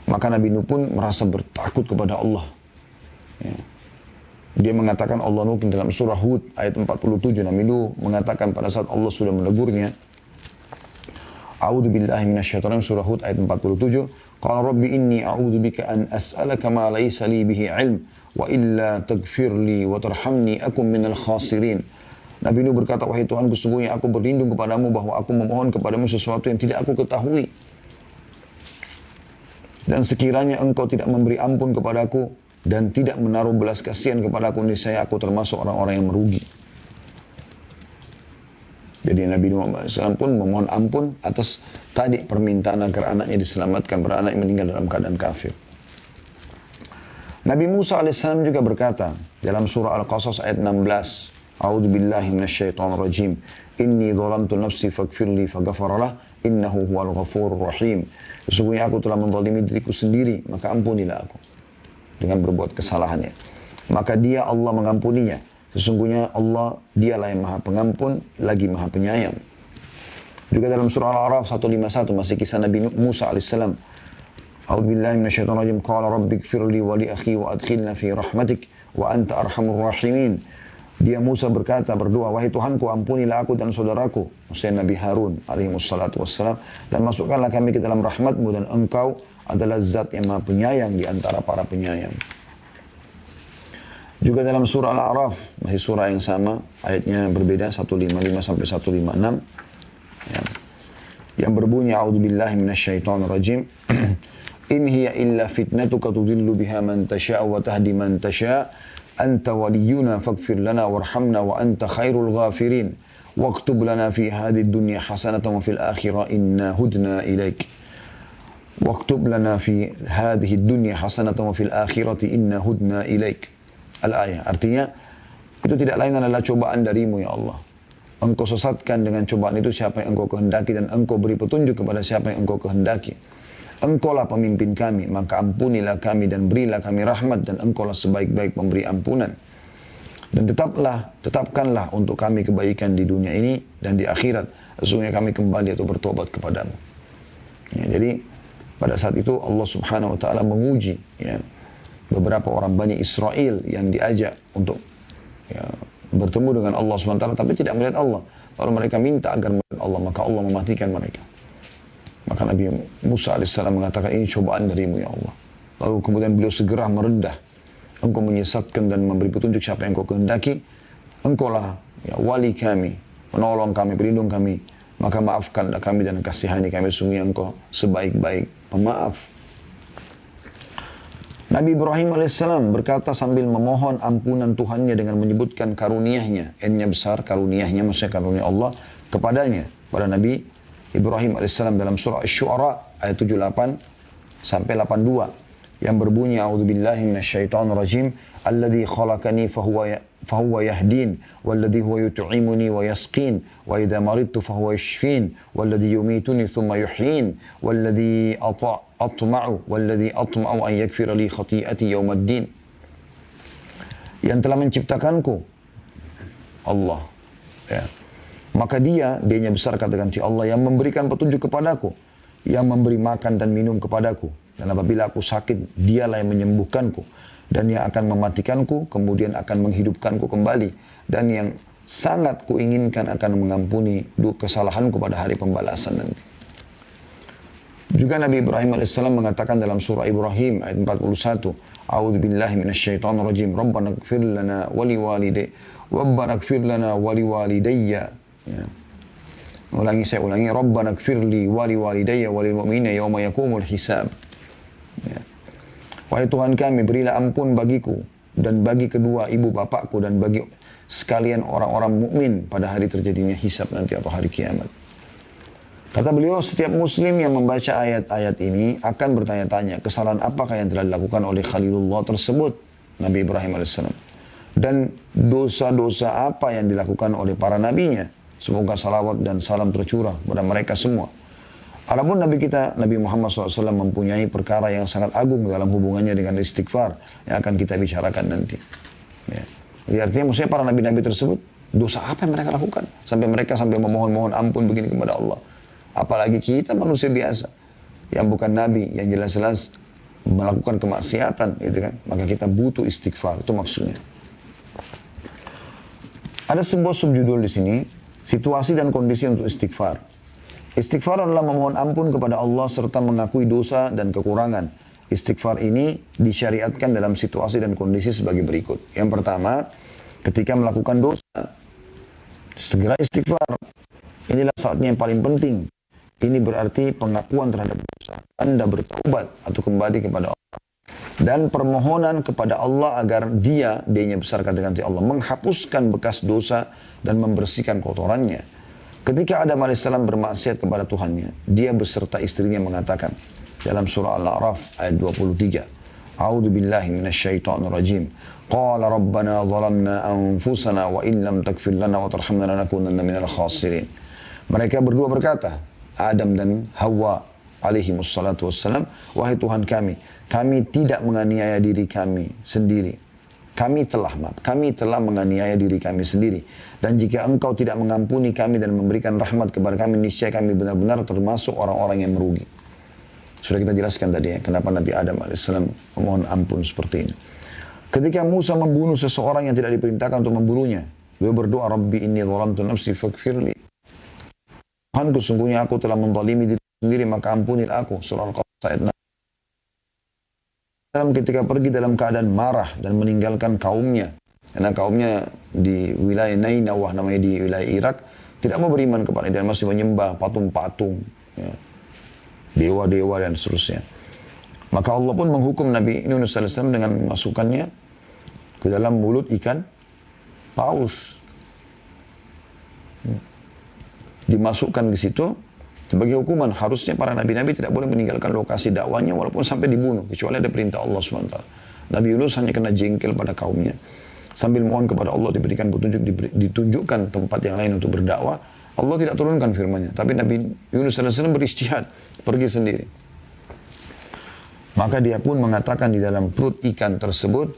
B: Maka Nabi Nuh pun merasa bertakut kepada Allah. Ya. Dia mengatakan Allah Nuh dalam surah Hud ayat 47. Nabi Nuh mengatakan pada saat Allah sudah menegurnya. A'udzu billahi minasyaitonir surah Hud ayat 47. Qala rabbi inni a'udzu bika an as'alaka ma laysa li bihi 'ilm wa illa taghfir li wa tarhamni akum minal khasirin. Nabi Nuh berkata, wahai Tuhanku, sesungguhnya aku berlindung kepadamu bahwa aku memohon kepadamu sesuatu yang tidak aku ketahui. Dan sekiranya engkau tidak memberi ampun kepadaku dan tidak menaruh belas kasihan kepadaku, niscaya aku termasuk orang-orang yang merugi. Jadi Nabi Muhammad SAW pun memohon ampun atas tadi permintaan agar anaknya diselamatkan, karena anak yang meninggal dalam keadaan kafir. Nabi Musa AS juga berkata dalam surah Al-Qasas ayat 16, A'udzu billahi minasyaitonir rajim. Inni dzalamtu nafsi faghfirli faghfaralah innahu huwal ghafurur rahim. Sesungguhnya aku telah menzalimi diriku sendiri, maka ampunilah aku dengan berbuat kesalahannya. Maka dia Allah mengampuninya. Sesungguhnya Allah dialah yang maha pengampun lagi maha penyayang. Juga dalam surah Al-A'raf 151 masih kisah Nabi Musa alaihissalam. A'udzubillahi minasyaitonir rajim. Qala rabbighfirli wa li akhi wa adkhilna fi rahmatik wa anta arhamur rahimin. Dia Musa berkata, berdoa, wahai Tuhanku, ampunilah aku dan saudaraku, maksudnya Nabi Harun alaihissalatu wassalam, dan masukkanlah kami ke dalam rahmatmu, dan engkau adalah zat yang maha penyayang di antara para penyayang. Juga dalam surah Al-A'raf, masih surah yang sama, ayatnya berbeda, 155 sampai 156, ya, yang berbunyi, A'udzubillahi minasyaitonir rajim. In hiya illa fitnatuka tudillu biha man tasha' wa tahdi man tasha'. Anta waliyuna faghfir lana warhamna wa anta khairul ghafirin. Waktub lana fi hadhihi dunya hasanatan wa fil akhirah inna hudna ilaik. Waktub lana fi hadhihi dunya hasanatan wa fil akhirati inna hudna ilaik. Al-ayah. Artinya, itu tidak lain adalah cobaan darimu ya Allah. Engkau sesatkan dengan cobaan itu siapa yang engkau kehendaki, dan engkau beri petunjuk kepada siapa yang engkau kehendaki. Engkaulah pemimpin kami, maka ampunilah kami dan berilah kami rahmat, dan engkaulah sebaik-baik pemberi ampunan. Dan tetapkanlah untuk kami kebaikan di dunia ini dan di akhirat. Sesungguhnya kami kembali atau bertobat kepadamu. Ya, jadi pada saat itu Allah Subhanahu Wa Taala menguji ya, beberapa orang Bani Israel yang diajak untuk ya, bertemu dengan Allah Subhanahu Wa Taala, tapi tidak melihat Allah. Lalu mereka minta agar melihat Allah, maka Allah mematikan mereka. Maka Nabi Musa AS mengatakan, ini cobaan darimu ya Allah. Lalu kemudian beliau segera merendah. Engkau menyesatkan dan memberi petunjuk siapa yang engkau kehendaki. Engkaulah ya, wali kami, penolong kami, pelindung kami. Maka maafkanlah kami dan kasihani kami. Sungguhnya engkau sebaik-baik pemaaf. Nabi Ibrahim AS berkata sambil memohon ampunan Tuhannya dengan menyebutkan karuniahnya. N-nya besar, karuniahnya, maksudnya karunia Allah kepadanya. Pada Nabi Ibrahim AS dalam surah Asy-Syu'ara ayat 78 sampai 82 yang berbunyi, A'udzubillahi minasyaitonir rajim, alladzi khalaqani fahuwa yahdin walladzi huwa yut'imuni wa yasqin wa idza maridtu fahuwa yashfin walladzi yumituni thumma yuhyin walladzi atma'u an yaghfira li khati'ati yaumaddin. Yang telah menciptakanku Allah, ya. Maka dianya besar, katakan si Allah, yang memberikan petunjuk kepadaku, yang memberi makan dan minum kepadaku. Dan apabila aku sakit, dialah yang menyembuhkanku. Dan yang akan mematikanku, kemudian akan menghidupkanku kembali. Dan yang sangat kuinginkan akan mengampuni kesalahanku pada hari pembalasan nanti. Juga Nabi Ibrahim alaihissalam mengatakan dalam surah Ibrahim ayat 41, A'udzu billahi minasyaitonir rajim. Rabbana ighfir lana wa liwalidayya Rabbana ighfir lana wa liwalidayya. Ya. Saya ulangi. Rabbana ighfirli wa liwalidayya wa lil mu'minina yauma yaqumul hisab. Ya. Wahai Tuhan kami, berilah ampun bagiku dan bagi kedua ibu bapakku dan bagi sekalian orang-orang mukmin pada hari terjadinya hisab nanti atau hari kiamat. Kata beliau, setiap muslim yang membaca ayat-ayat ini akan bertanya-tanya kesalahan apakah yang telah dilakukan oleh Khalilullah tersebut, Nabi Ibrahim alaihissalam. Dan dosa-dosa apa yang dilakukan oleh para nabinya. Semoga salawat dan salam tercurah kepada mereka semua. Adapun Nabi kita, Nabi Muhammad SAW mempunyai perkara yang sangat agung dalam hubungannya dengan istighfar yang akan kita bicarakan nanti. Ya. Jadi artinya maksudnya para nabi-nabi tersebut, dosa apa yang mereka lakukan? Sampai mereka memohon-mohon ampun begini kepada Allah. Apalagi kita manusia biasa yang bukan nabi, yang jelas-jelas melakukan kemaksiatan, gitu kan? Maka kita butuh istighfar, itu maksudnya. Ada sebuah subjudul di sini, situasi dan kondisi untuk istighfar. Istighfar adalah memohon ampun kepada Allah serta mengakui dosa dan kekurangan. Istighfar ini disyariatkan dalam situasi dan kondisi sebagai berikut. Yang pertama, ketika melakukan dosa, segera istighfar. Inilah saatnya yang paling penting. Ini berarti pengakuan terhadap dosa. Anda bertaubat atau kembali kepada Allah. Dan permohonan kepada Allah agar dia-nya besar kata ganti Allah, menghapuskan bekas dosa dan membersihkan kotorannya. Ketika Adam AS bermaksiat kepada Tuhannya, dia beserta istrinya mengatakan dalam surah Al-A'raf ayat 23, A'udzu billahi minasyaitonir rajim. Qala rabbana zalamna anfusana wa in lam taghfir lana wa tarhamna lanakunanna minal khasirin. Mereka berdua berkata, Adam dan Hawa alaihi wassalatu wassalam, wahai Tuhan kami tidak menganiaya diri kami sendiri. Kami telah menganiaya diri kami sendiri. Dan jika engkau tidak mengampuni kami dan memberikan rahmat kepada kami, niscaya kami benar-benar termasuk orang-orang yang merugi. Sudah kita jelaskan tadi ya, kenapa Nabi Adam AS memohon ampun seperti ini. Ketika Musa membunuh seseorang yang tidak diperintahkan untuk membunuhnya, beliau berdoa, Rabbi inni zalamtu nafsi faghfirli. Tuhanku, sungguhnya aku telah menzalimi diri sendiri, maka ampunilah aku. Surah Al-Qasas ayat 6. Ketika pergi dalam keadaan marah dan meninggalkan kaumnya, karena kaumnya di wilayah Nainawah, namanya di wilayah Irak, tidak mau beriman kepada dia dan masih menyembah patung-patung, ya, dewa-dewa dan seterusnya. Maka Allah pun menghukum Nabi Yunus AS dengan memasukkannya ke dalam mulut ikan paus. Dimasukkan ke situ sebagai hukuman. Harusnya para nabi-nabi tidak boleh meninggalkan lokasi dakwanya walaupun sampai dibunuh, kecuali ada perintah Allah SWT. Nabi Yunus hanya kena jengkel pada kaumnya sambil mohon kepada Allah diberikan petunjuk, ditunjukkan tempat yang lain untuk berdakwah. Allah tidak turunkan firman-Nya, tapi Nabi Yunus AS berijtihad, pergi sendiri. Maka dia pun mengatakan di dalam perut ikan tersebut,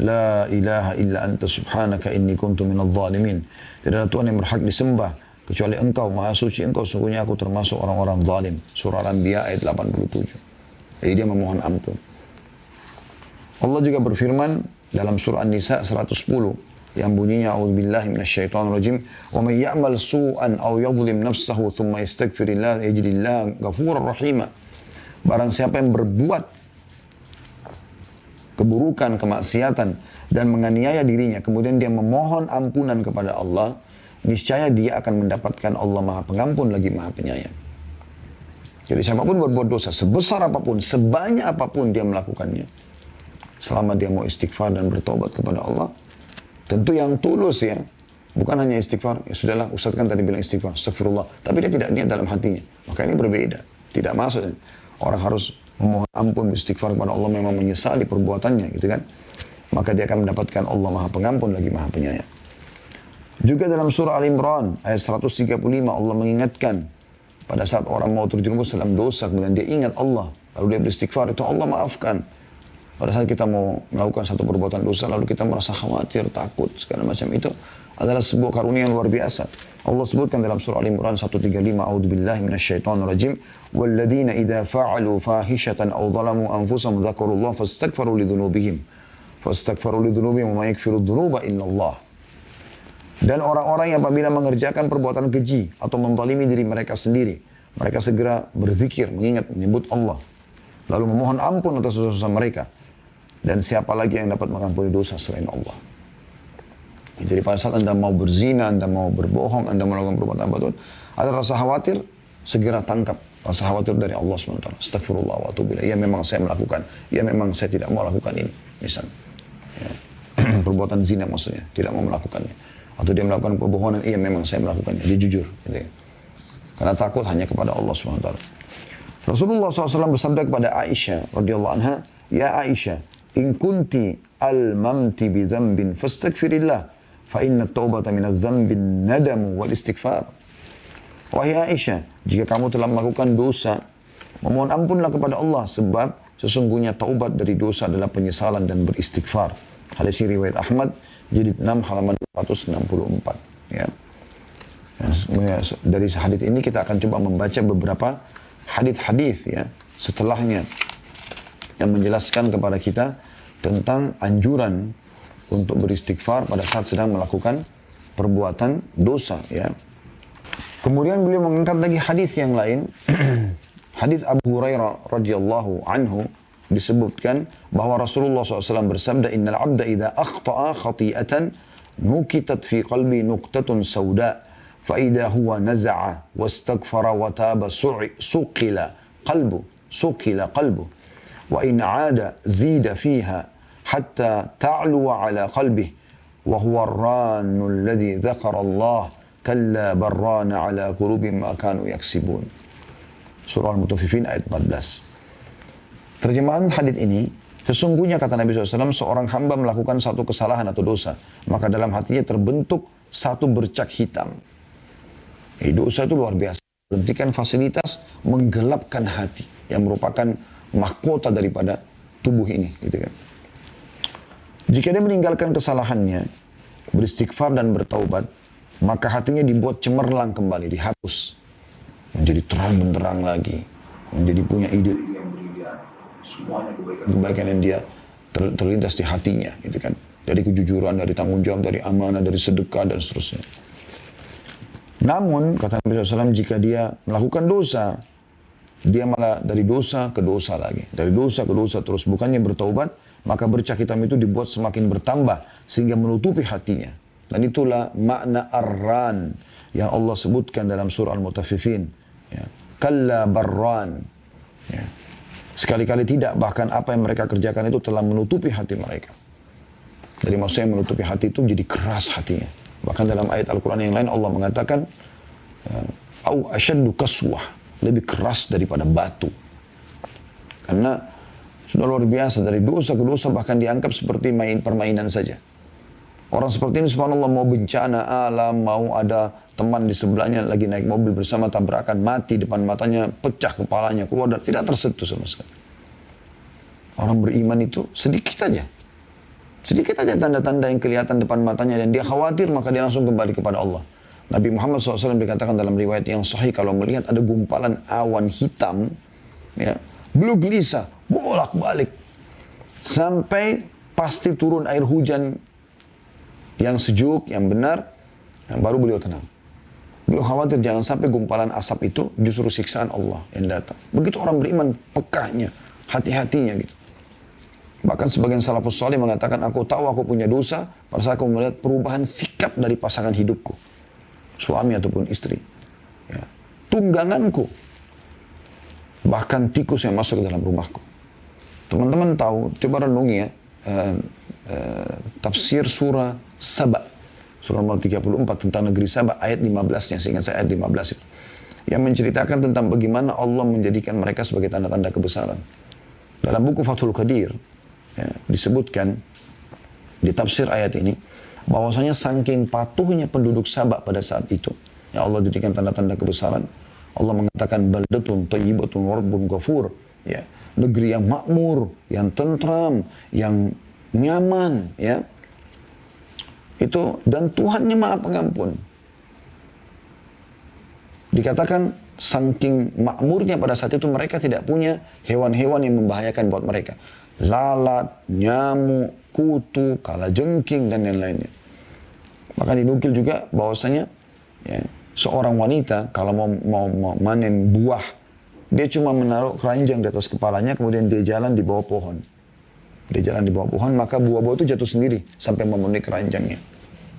B: La ilaha illa anta subhanaka inni kuntu minadh dhalimin. Tidak ada Tuhan yang berhak disembah kecuali engkau, maha suci engkau, sungguhnya aku termasuk orang-orang zalim. Surah Al-Anbiya ayat 87. Jadi dia memohon ampun. Allah juga berfirman dalam surah An-Nisa 110 yang bunyinya, A'udzubillahi minasyaitonir rajim, wa may ya'mal su'an aw yadhlim nafsahu thumma yastaghfirillah yajidillah ghafurar rahima. Barang siapa yang berbuat keburukan, kemaksiatan dan menganiaya dirinya, kemudian dia memohon ampunan kepada Allah, niscaya dia akan mendapatkan Allah Maha Pengampun lagi Maha Penyayang. Jadi siapapun berbuat dosa, sebesar apapun, sebanyak apapun dia melakukannya, selama dia mau istighfar dan bertobat kepada Allah, tentu yang tulus ya, bukan hanya istighfar, ya sudahlah Ustaz kan tadi bilang istighfar, astagfirullah, tapi dia tidak niat dalam hatinya, maka ini berbeda, tidak masuk. Orang harus memohon ampun, istighfar kepada Allah, memang menyesali perbuatannya gitu kan, maka dia akan mendapatkan Allah Maha Pengampun lagi Maha Penyayang. Juga dalam surah Al-Imran ayat 135 Allah mengingatkan pada saat orang mau terjerumus dalam dosa, kemudian dia ingat Allah, lalu dia beristighfar, itu Allah maafkan. Pada saat kita mau melakukan satu perbuatan dosa, lalu kita merasa khawatir, takut, segala macam, itu adalah sebuah karunia yang luar biasa. Allah sebutkan dalam surah Al-Imran 135, A'udzubillahi minasyaitonir rajim, walladzina idza fa'alu fahishatan aw zalamu anfusahum dzakarullaha fastaghfiru lidzunubihim wa may yaghfiru dzunuba illallah. Dan orang-orang yang apabila mengerjakan perbuatan keji atau menzalimi diri mereka sendiri, mereka segera berzikir, mengingat, menyebut Allah. Lalu memohon ampun atas dosa-dosa mereka. Dan siapa lagi yang dapat mengampuni dosa selain Allah? Jadi pada saat Anda mau berzina, Anda mau berbohong, Anda melakukan perbuatan batil, ada rasa khawatir, segera tangkap rasa khawatir dari Allah SWT. Astagfirullah wa atubu ilaih. Ya memang saya melakukan, ya memang saya tidak mau lakukan ini. Misalnya. Ya. Perbuatan zina maksudnya, tidak mau melakukannya. Atau dia melakukan kebohongan, iya memang saya melakukannya. Dia jujur. Gitu ya. Karena takut hanya kepada Allah SWT. Rasulullah SAW bersabda kepada Aisyah radhiyallahu anha, "Ya Aisyah, in kunti al-mamti bi dzambin fastaghfirillah, fa inna at-taubata min adz-dzambi nadamu wal istighfar." Wahai Aisyah, jika kamu telah melakukan dosa, memohon ampunlah kepada Allah, sebab sesungguhnya taubat dari dosa adalah penyesalan dan beristighfar. Hadis riwayat Ahmad, jilid 6 halaman 264. Ya. Dari hadis ini kita akan coba membaca beberapa hadis-hadis ya setelahnya yang menjelaskan kepada kita tentang anjuran untuk beristighfar pada saat sedang melakukan perbuatan dosa ya. Kemudian beliau mengangkat lagi hadis yang lain. Hadis Abu Hurairah radhiyallahu anhu disebutkan bahwa Rasulullah SAW bersabda, "Innal 'abda idza akhta'a khati'atan nukitat fi qalbi nuqtatun sauda, fa idza huwa naza'a wastaghfara wa taba suqila qalbu wa in 'ada zida fiha hatta ta'lu 'ala qalbihi wa huwa ar-rannu alladhi dzakara Allah kalla barrana 'ala qulubihim ma kanu yaksibun." Surah Al-Mutaffifin ayat 14. Terjemahan hadis ini, sesungguhnya kata Nabi SAW, seorang hamba melakukan satu kesalahan atau dosa, maka dalam hatinya terbentuk satu bercak hitam. Dosa itu luar biasa. Berhentikan fasilitas, menggelapkan hati, yang merupakan mahkota daripada tubuh ini. Gitu kan. Jika dia meninggalkan kesalahannya, beristighfar dan bertaubat, maka hatinya dibuat cemerlang kembali, dihapus. Menjadi terang benderang lagi. Menjadi punya ide yang brilian. Semuanya kebaikan yang dia terlintas di hatinya. Gitu kan. Dari kejujuran, dari tanggung jawab, dari amanah, dari sedekah, dan seterusnya. Namun, kata Nabi SAW, jika dia melakukan dosa, dia malah dari dosa ke dosa lagi. Dari dosa ke dosa terus. Bukannya bertaubat, maka bercak hitam itu dibuat semakin bertambah, sehingga menutupi hatinya. Dan itulah makna ar-ran yang Allah sebutkan dalam surah Al-Mutaffifin. Ya. Kalla barran. Ya. Sekali-kali tidak, bahkan apa yang mereka kerjakan itu telah menutupi hati mereka. Dari maksudnya menutupi hati itu menjadi keras hatinya. Bahkan dalam ayat Al-Quran yang lain Allah mengatakan, au asyaddu kaswah, lebih keras daripada batu. Karena sudah luar biasa, dari dosa ke dosa bahkan dianggap seperti permainan saja. Orang seperti ini subhanallah mau bencana alam, mau ada teman di sebelahnya lagi naik mobil bersama tabrakan, mati depan matanya, pecah kepalanya, keluar, tidak tersentuh sama sekali. Orang beriman itu sedikit aja. Sedikit aja tanda-tanda yang kelihatan depan matanya dan dia khawatir, maka dia langsung kembali kepada Allah. Nabi Muhammad SAW dikatakan dalam riwayat yang sahih, kalau melihat ada gumpalan awan hitam, ya, beliau gelisah, bolak-balik. Sampai pasti turun air hujan yang sejuk, yang benar, baru beliau tenang. Beliau khawatir jangan sampai gumpalan asap itu justru siksaan Allah yang datang. Begitu orang beriman, pekahnya, hati-hatinya gitu. Bahkan sebagian salafus salih mengatakan, aku tahu aku punya dosa pada saat aku melihat perubahan sikap dari pasangan hidupku. Suami ataupun istri. Ya. Tungganganku. Bahkan tikus yang masuk ke dalam rumahku. Teman-teman tahu, coba renungi ya. Tafsir surah Saba. Surah nomor 34 tentang negeri Saba. Ayat 15-nya, seingat saya ayat 15 itu. Yang menceritakan tentang bagaimana Allah menjadikan mereka sebagai tanda-tanda kebesaran. Dalam buku Fathul Qadir, ya, disebutkan di tafsir ayat ini bahwasanya saking patuhnya penduduk Sabak pada saat itu, ya Allah jadikan tanda-tanda kebesaran. Allah mengatakan baldatun thayyibatun wa rabbun ghafur, ya, negeri yang makmur, yang tentram, yang nyaman, ya. Itu dan Tuhannya Maha Pengampun. Dikatakan saking makmurnya pada saat itu mereka tidak punya hewan-hewan yang membahayakan buat mereka. Lalat, nyamuk, kutu, kalajengking dan yang lainnya. Maka dinukil juga bahwasanya ya, seorang wanita kalau mau manen buah, dia cuma menaruh keranjang di atas kepalanya, kemudian dia jalan di bawah pohon. Dia jalan di bawah pohon, maka buah-buah itu jatuh sendiri sampai memenuhi keranjangnya.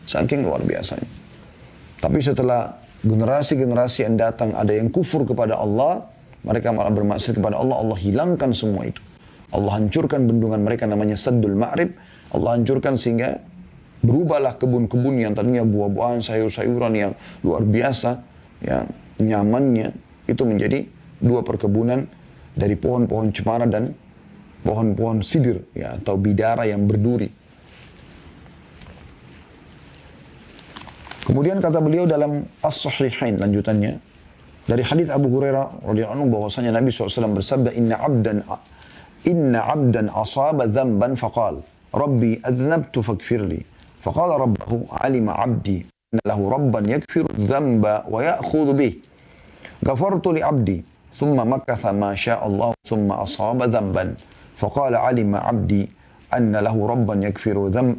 B: Saking luar biasanya. Tapi setelah generasi-generasi yang datang, ada yang kufur kepada Allah, mereka malah bermaksiat kepada Allah, Allah hilangkan semua itu. Allah hancurkan bendungan mereka namanya Saddul Ma'rib. Allah hancurkan sehingga berubahlah kebun-kebun yang tadinya buah-buahan, sayur-sayuran yang luar biasa, ya, nyamannya, itu menjadi dua perkebunan dari pohon-pohon cemara dan pohon-pohon sidir, ya, atau bidara yang berduri. Kemudian kata beliau dalam As-Sahihain lanjutannya, dari hadis Abu Hurairah radhiyallahu anhu bahwasanya Nabi SAW bersabda, Inna abdan asaba dhanban faqal Rabbi adhnabtu faghfirli faqala rabbahu alima abdi anna lahu rabban yakfiru dhanba wa ya'khudhu bih ghafartu li abdi thumma makatha ma syaa Allah thumma asaba dhanban faqala alima abdi anna lahu rabban yakfiru dhanba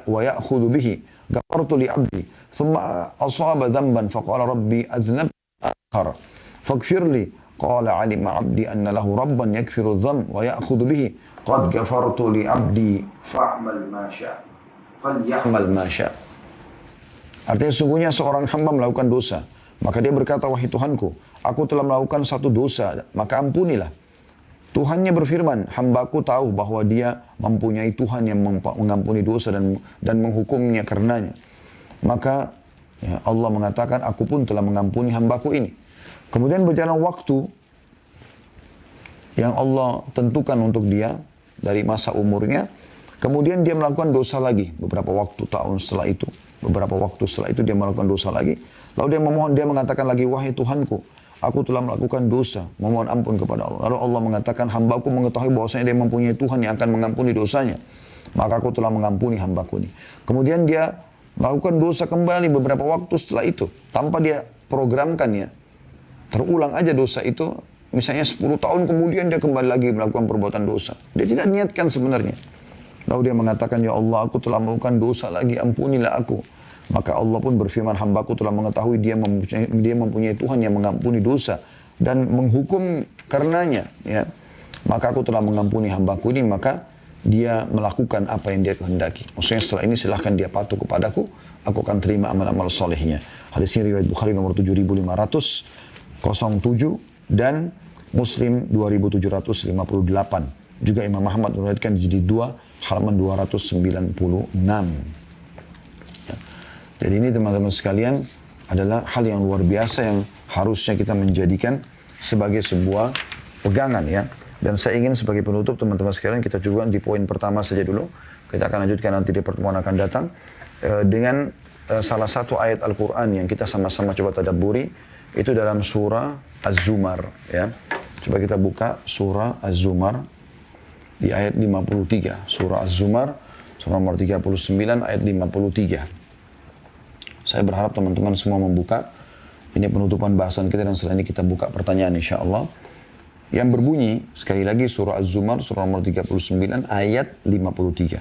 B: wa ya'khudhu bihi ghafartu li abdi thumma asaba dhanban faqala rabbi adhnabtu akhar faghfirli qala alima abdi anna lahu rabban yakfiru dhanba wa ya'khudhu bihi qad ghafartu li abdi fa'mal ma syaa falyamal ma syaa. Artinya sungguhnya seorang hamba melakukan dosa, maka dia berkata, wahai Tuhanku, aku telah melakukan satu dosa, maka ampunilah. Tuhannya berfirman, hambaku tahu bahwa dia mempunyai Tuhan yang mengampuni dosa dan menghukumnya karenanya. Maka ya, Allah mengatakan, aku pun telah mengampuni hambaku ini. Kemudian berjalan waktu yang Allah tentukan untuk dia dari masa umurnya. Kemudian dia melakukan dosa lagi. Beberapa waktu tahun setelah itu. Beberapa waktu setelah itu dia melakukan dosa lagi. Lalu dia memohon, dia mengatakan lagi, wahai Tuhanku, aku telah melakukan dosa. Memohon ampun kepada Allah. Lalu Allah mengatakan, hambaku mengetahui bahwasanya dia mempunyai Tuhan yang akan mengampuni dosanya. Maka aku telah mengampuni hambaku ini. Kemudian dia melakukan dosa kembali beberapa waktu setelah itu. Tanpa dia programkannya. Terulang aja dosa itu, misalnya 10 tahun kemudian dia kembali lagi melakukan perbuatan dosa. Dia tidak niatkan sebenarnya. Lalu dia mengatakan, ya Allah, aku telah melakukan dosa lagi, ampunilah aku. Maka Allah pun berfirman, hambaku telah mengetahui dia mempunyai Tuhan yang mengampuni dosa dan menghukum karenanya. Ya. Maka aku telah mengampuni hambaku ini, maka dia melakukan apa yang dia kehendaki. Maksudnya setelah ini silahkan dia patuh kepadaku, aku akan terima amal-amal solehnya. Hadis ini riwayat Bukhari nomor 7507 dan Muslim 2758. Juga Imam Ahmad meriwayatkan di jilid 2 halaman 296. Ya. Jadi ini teman-teman sekalian adalah hal yang luar biasa yang harusnya kita menjadikan sebagai sebuah pegangan ya. Dan saya ingin sebagai penutup teman-teman sekalian kita juga di poin pertama saja dulu. Kita akan lanjutkan nanti di pertemuan akan datang dengan salah satu ayat Al-Quran yang kita sama-sama coba tadabburi. Itu dalam surah Az-Zumar ya. Coba kita buka surah Az-Zumar di ayat 53. Surah Az-Zumar surah nomor 39 ayat 53. Saya berharap teman-teman semua membuka. Ini penutupan bahasan kita dan setelah ini kita buka pertanyaan insyaAllah. Yang berbunyi sekali lagi surah Az-Zumar surah nomor 39 ayat 53.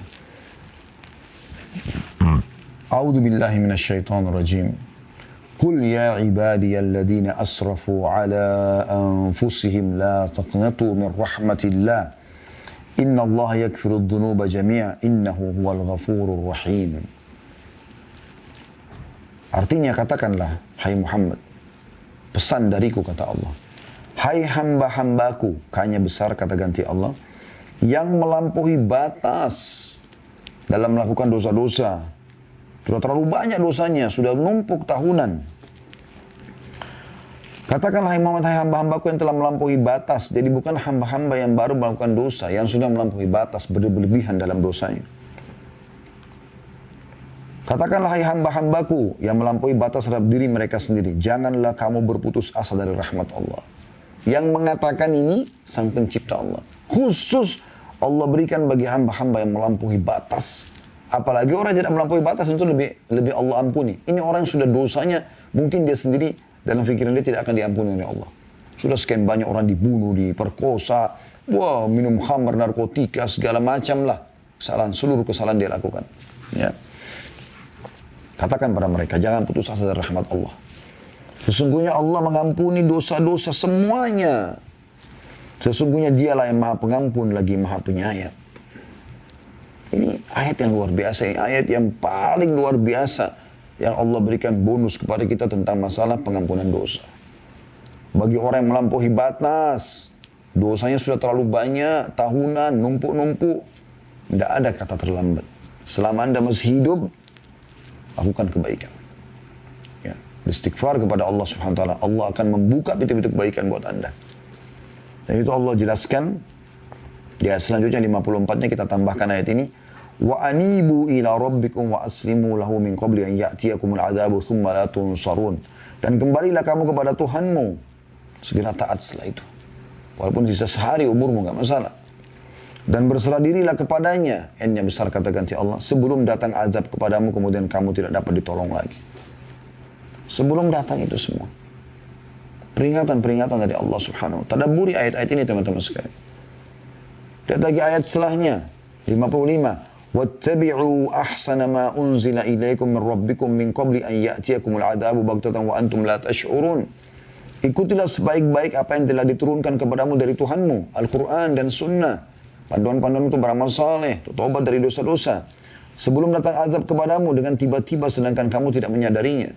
B: A'udzu billahi minasyaitonir rajim. Qul ya ibadiyalladzina asrafu ala anfusihim la taqnatu min rahmatillah. Innallaha yaghfirudz dzunuba jami'a innahu huwal ghafurur rahim. Artinya katakanlah, hai Muhammad, pesan dariku kata Allah. Hai hamba-hambaku, kanya besar kata ganti Allah, yang melampaui batas dalam melakukan dosa-dosa. Sudah terlalu banyak dosanya, sudah numpuk tahunan. Katakanlah hai Muhammad, hai hamba-hambaku yang telah melampaui batas. Jadi bukan hamba-hamba yang baru melakukan dosa, yang sudah melampaui batas, berlebihan dalam dosanya. Katakanlah hai hamba-hambaku yang melampaui batas terhadap diri mereka sendiri. Janganlah kamu berputus asa dari rahmat Allah. Yang mengatakan ini sang pencipta Allah. Khusus Allah berikan bagi hamba-hamba yang melampaui batas. Apalagi orang yang tidak melampaui batas itu lebih Allah ampuni. Ini orang yang sudah dosanya, mungkin dia sendiri dalam pikiran dia tidak akan diampuni oleh Allah. Sudah sekian banyak orang dibunuh, diperkosa, minum khamr, narkotika, segala macam lah. Kesalahan, seluruh kesalahan dia lakukan. Ya. Katakan pada mereka, jangan putus asa dari rahmat Allah. Sesungguhnya Allah mengampuni dosa-dosa semuanya. Sesungguhnya dialah yang maha pengampun lagi maha penyayang. Ini ayat yang luar biasa, ini ayat yang paling luar biasa yang Allah berikan bonus kepada kita tentang masalah pengampunan dosa. Bagi orang yang melampaui batas, dosanya sudah terlalu banyak, tahunan, numpuk-numpuk, tidak ada kata terlambat. Selama Anda masih hidup, lakukan kebaikan. Ya, istighfar kepada Allah Subhanahu wa taala, Allah akan membuka pintu-pintu kebaikan buat Anda. Dan itu Allah jelaskan di ayat selanjutnya 54-nya kita tambahkan ayat ini. Wa anibu ila rabbikum wa aslimu lahu min qabli an ya'tiyakumul adzabu thumma la tunsarun. Dan kembalilah kamu kepada Tuhanmu. Segera taat setelah itu. Walaupun sisa sehari umurmu enggak masalah. Dan berserah dirilah kepadanya. N-nya besar kata ganti Allah. Sebelum datang azab kepadamu kemudian kamu tidak dapat ditolong lagi. Sebelum datang itu semua. Peringatan-peringatan dari Allah Subhanahu wa taala. Tadabburi ayat-ayat ini teman-teman sekalian. Lihat lagi ayat setelahnya 55. Wattabi'u ahsana ma unzila ilaikum min rabbikum min qabli an ya'tiyakumul 'adzabu baghtatan wa antum la tash'urun. Ikutilah sebaik-baik apa yang telah diturunkan kepadamu dari Tuhanmu, Al-Qur'an dan Sunnah. Panduan-panduan itu beramal saleh, tobat dari dosa-dosa. Sebelum datang azab kepadamu dengan tiba-tiba sedangkan kamu tidak menyadarinya.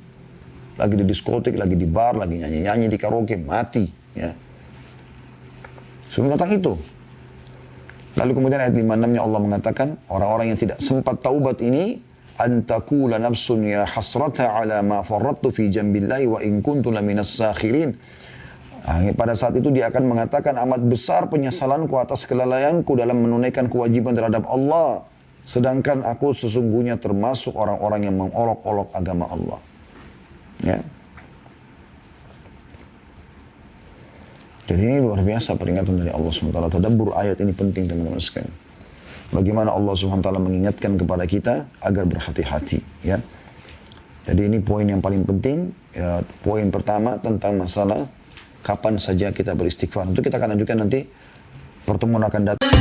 B: Lagi di diskotik, lagi di bar, lagi nyanyi-nyanyi di karaoke, mati. Ya. Sebelum datang itu. Lalu kemudian ayat 56-nya Allah mengatakan, orang-orang yang tidak sempat taubat ini, antakula nafsun ya hasrata ala ma farrattu fi jambillahi wa in kuntu laminas sakhirin. Pada saat itu dia akan mengatakan, amat besar penyesalanku atas kelalaianku dalam menunaikan kewajiban terhadap Allah. Sedangkan aku sesungguhnya termasuk orang-orang yang mengolok-olok agama Allah. Ya. Jadi ini luar biasa peringatan dari Allah SWT. Tadabbur ayat ini penting teman-teman sekalian. Bagaimana Allah SWT mengingatkan kepada kita agar berhati-hati. Ya. Jadi ini poin yang paling penting. Ya, poin pertama tentang masalah kapan saja kita beristighfar. Itu kita akan lanjutkan nanti pertemuan akan datang.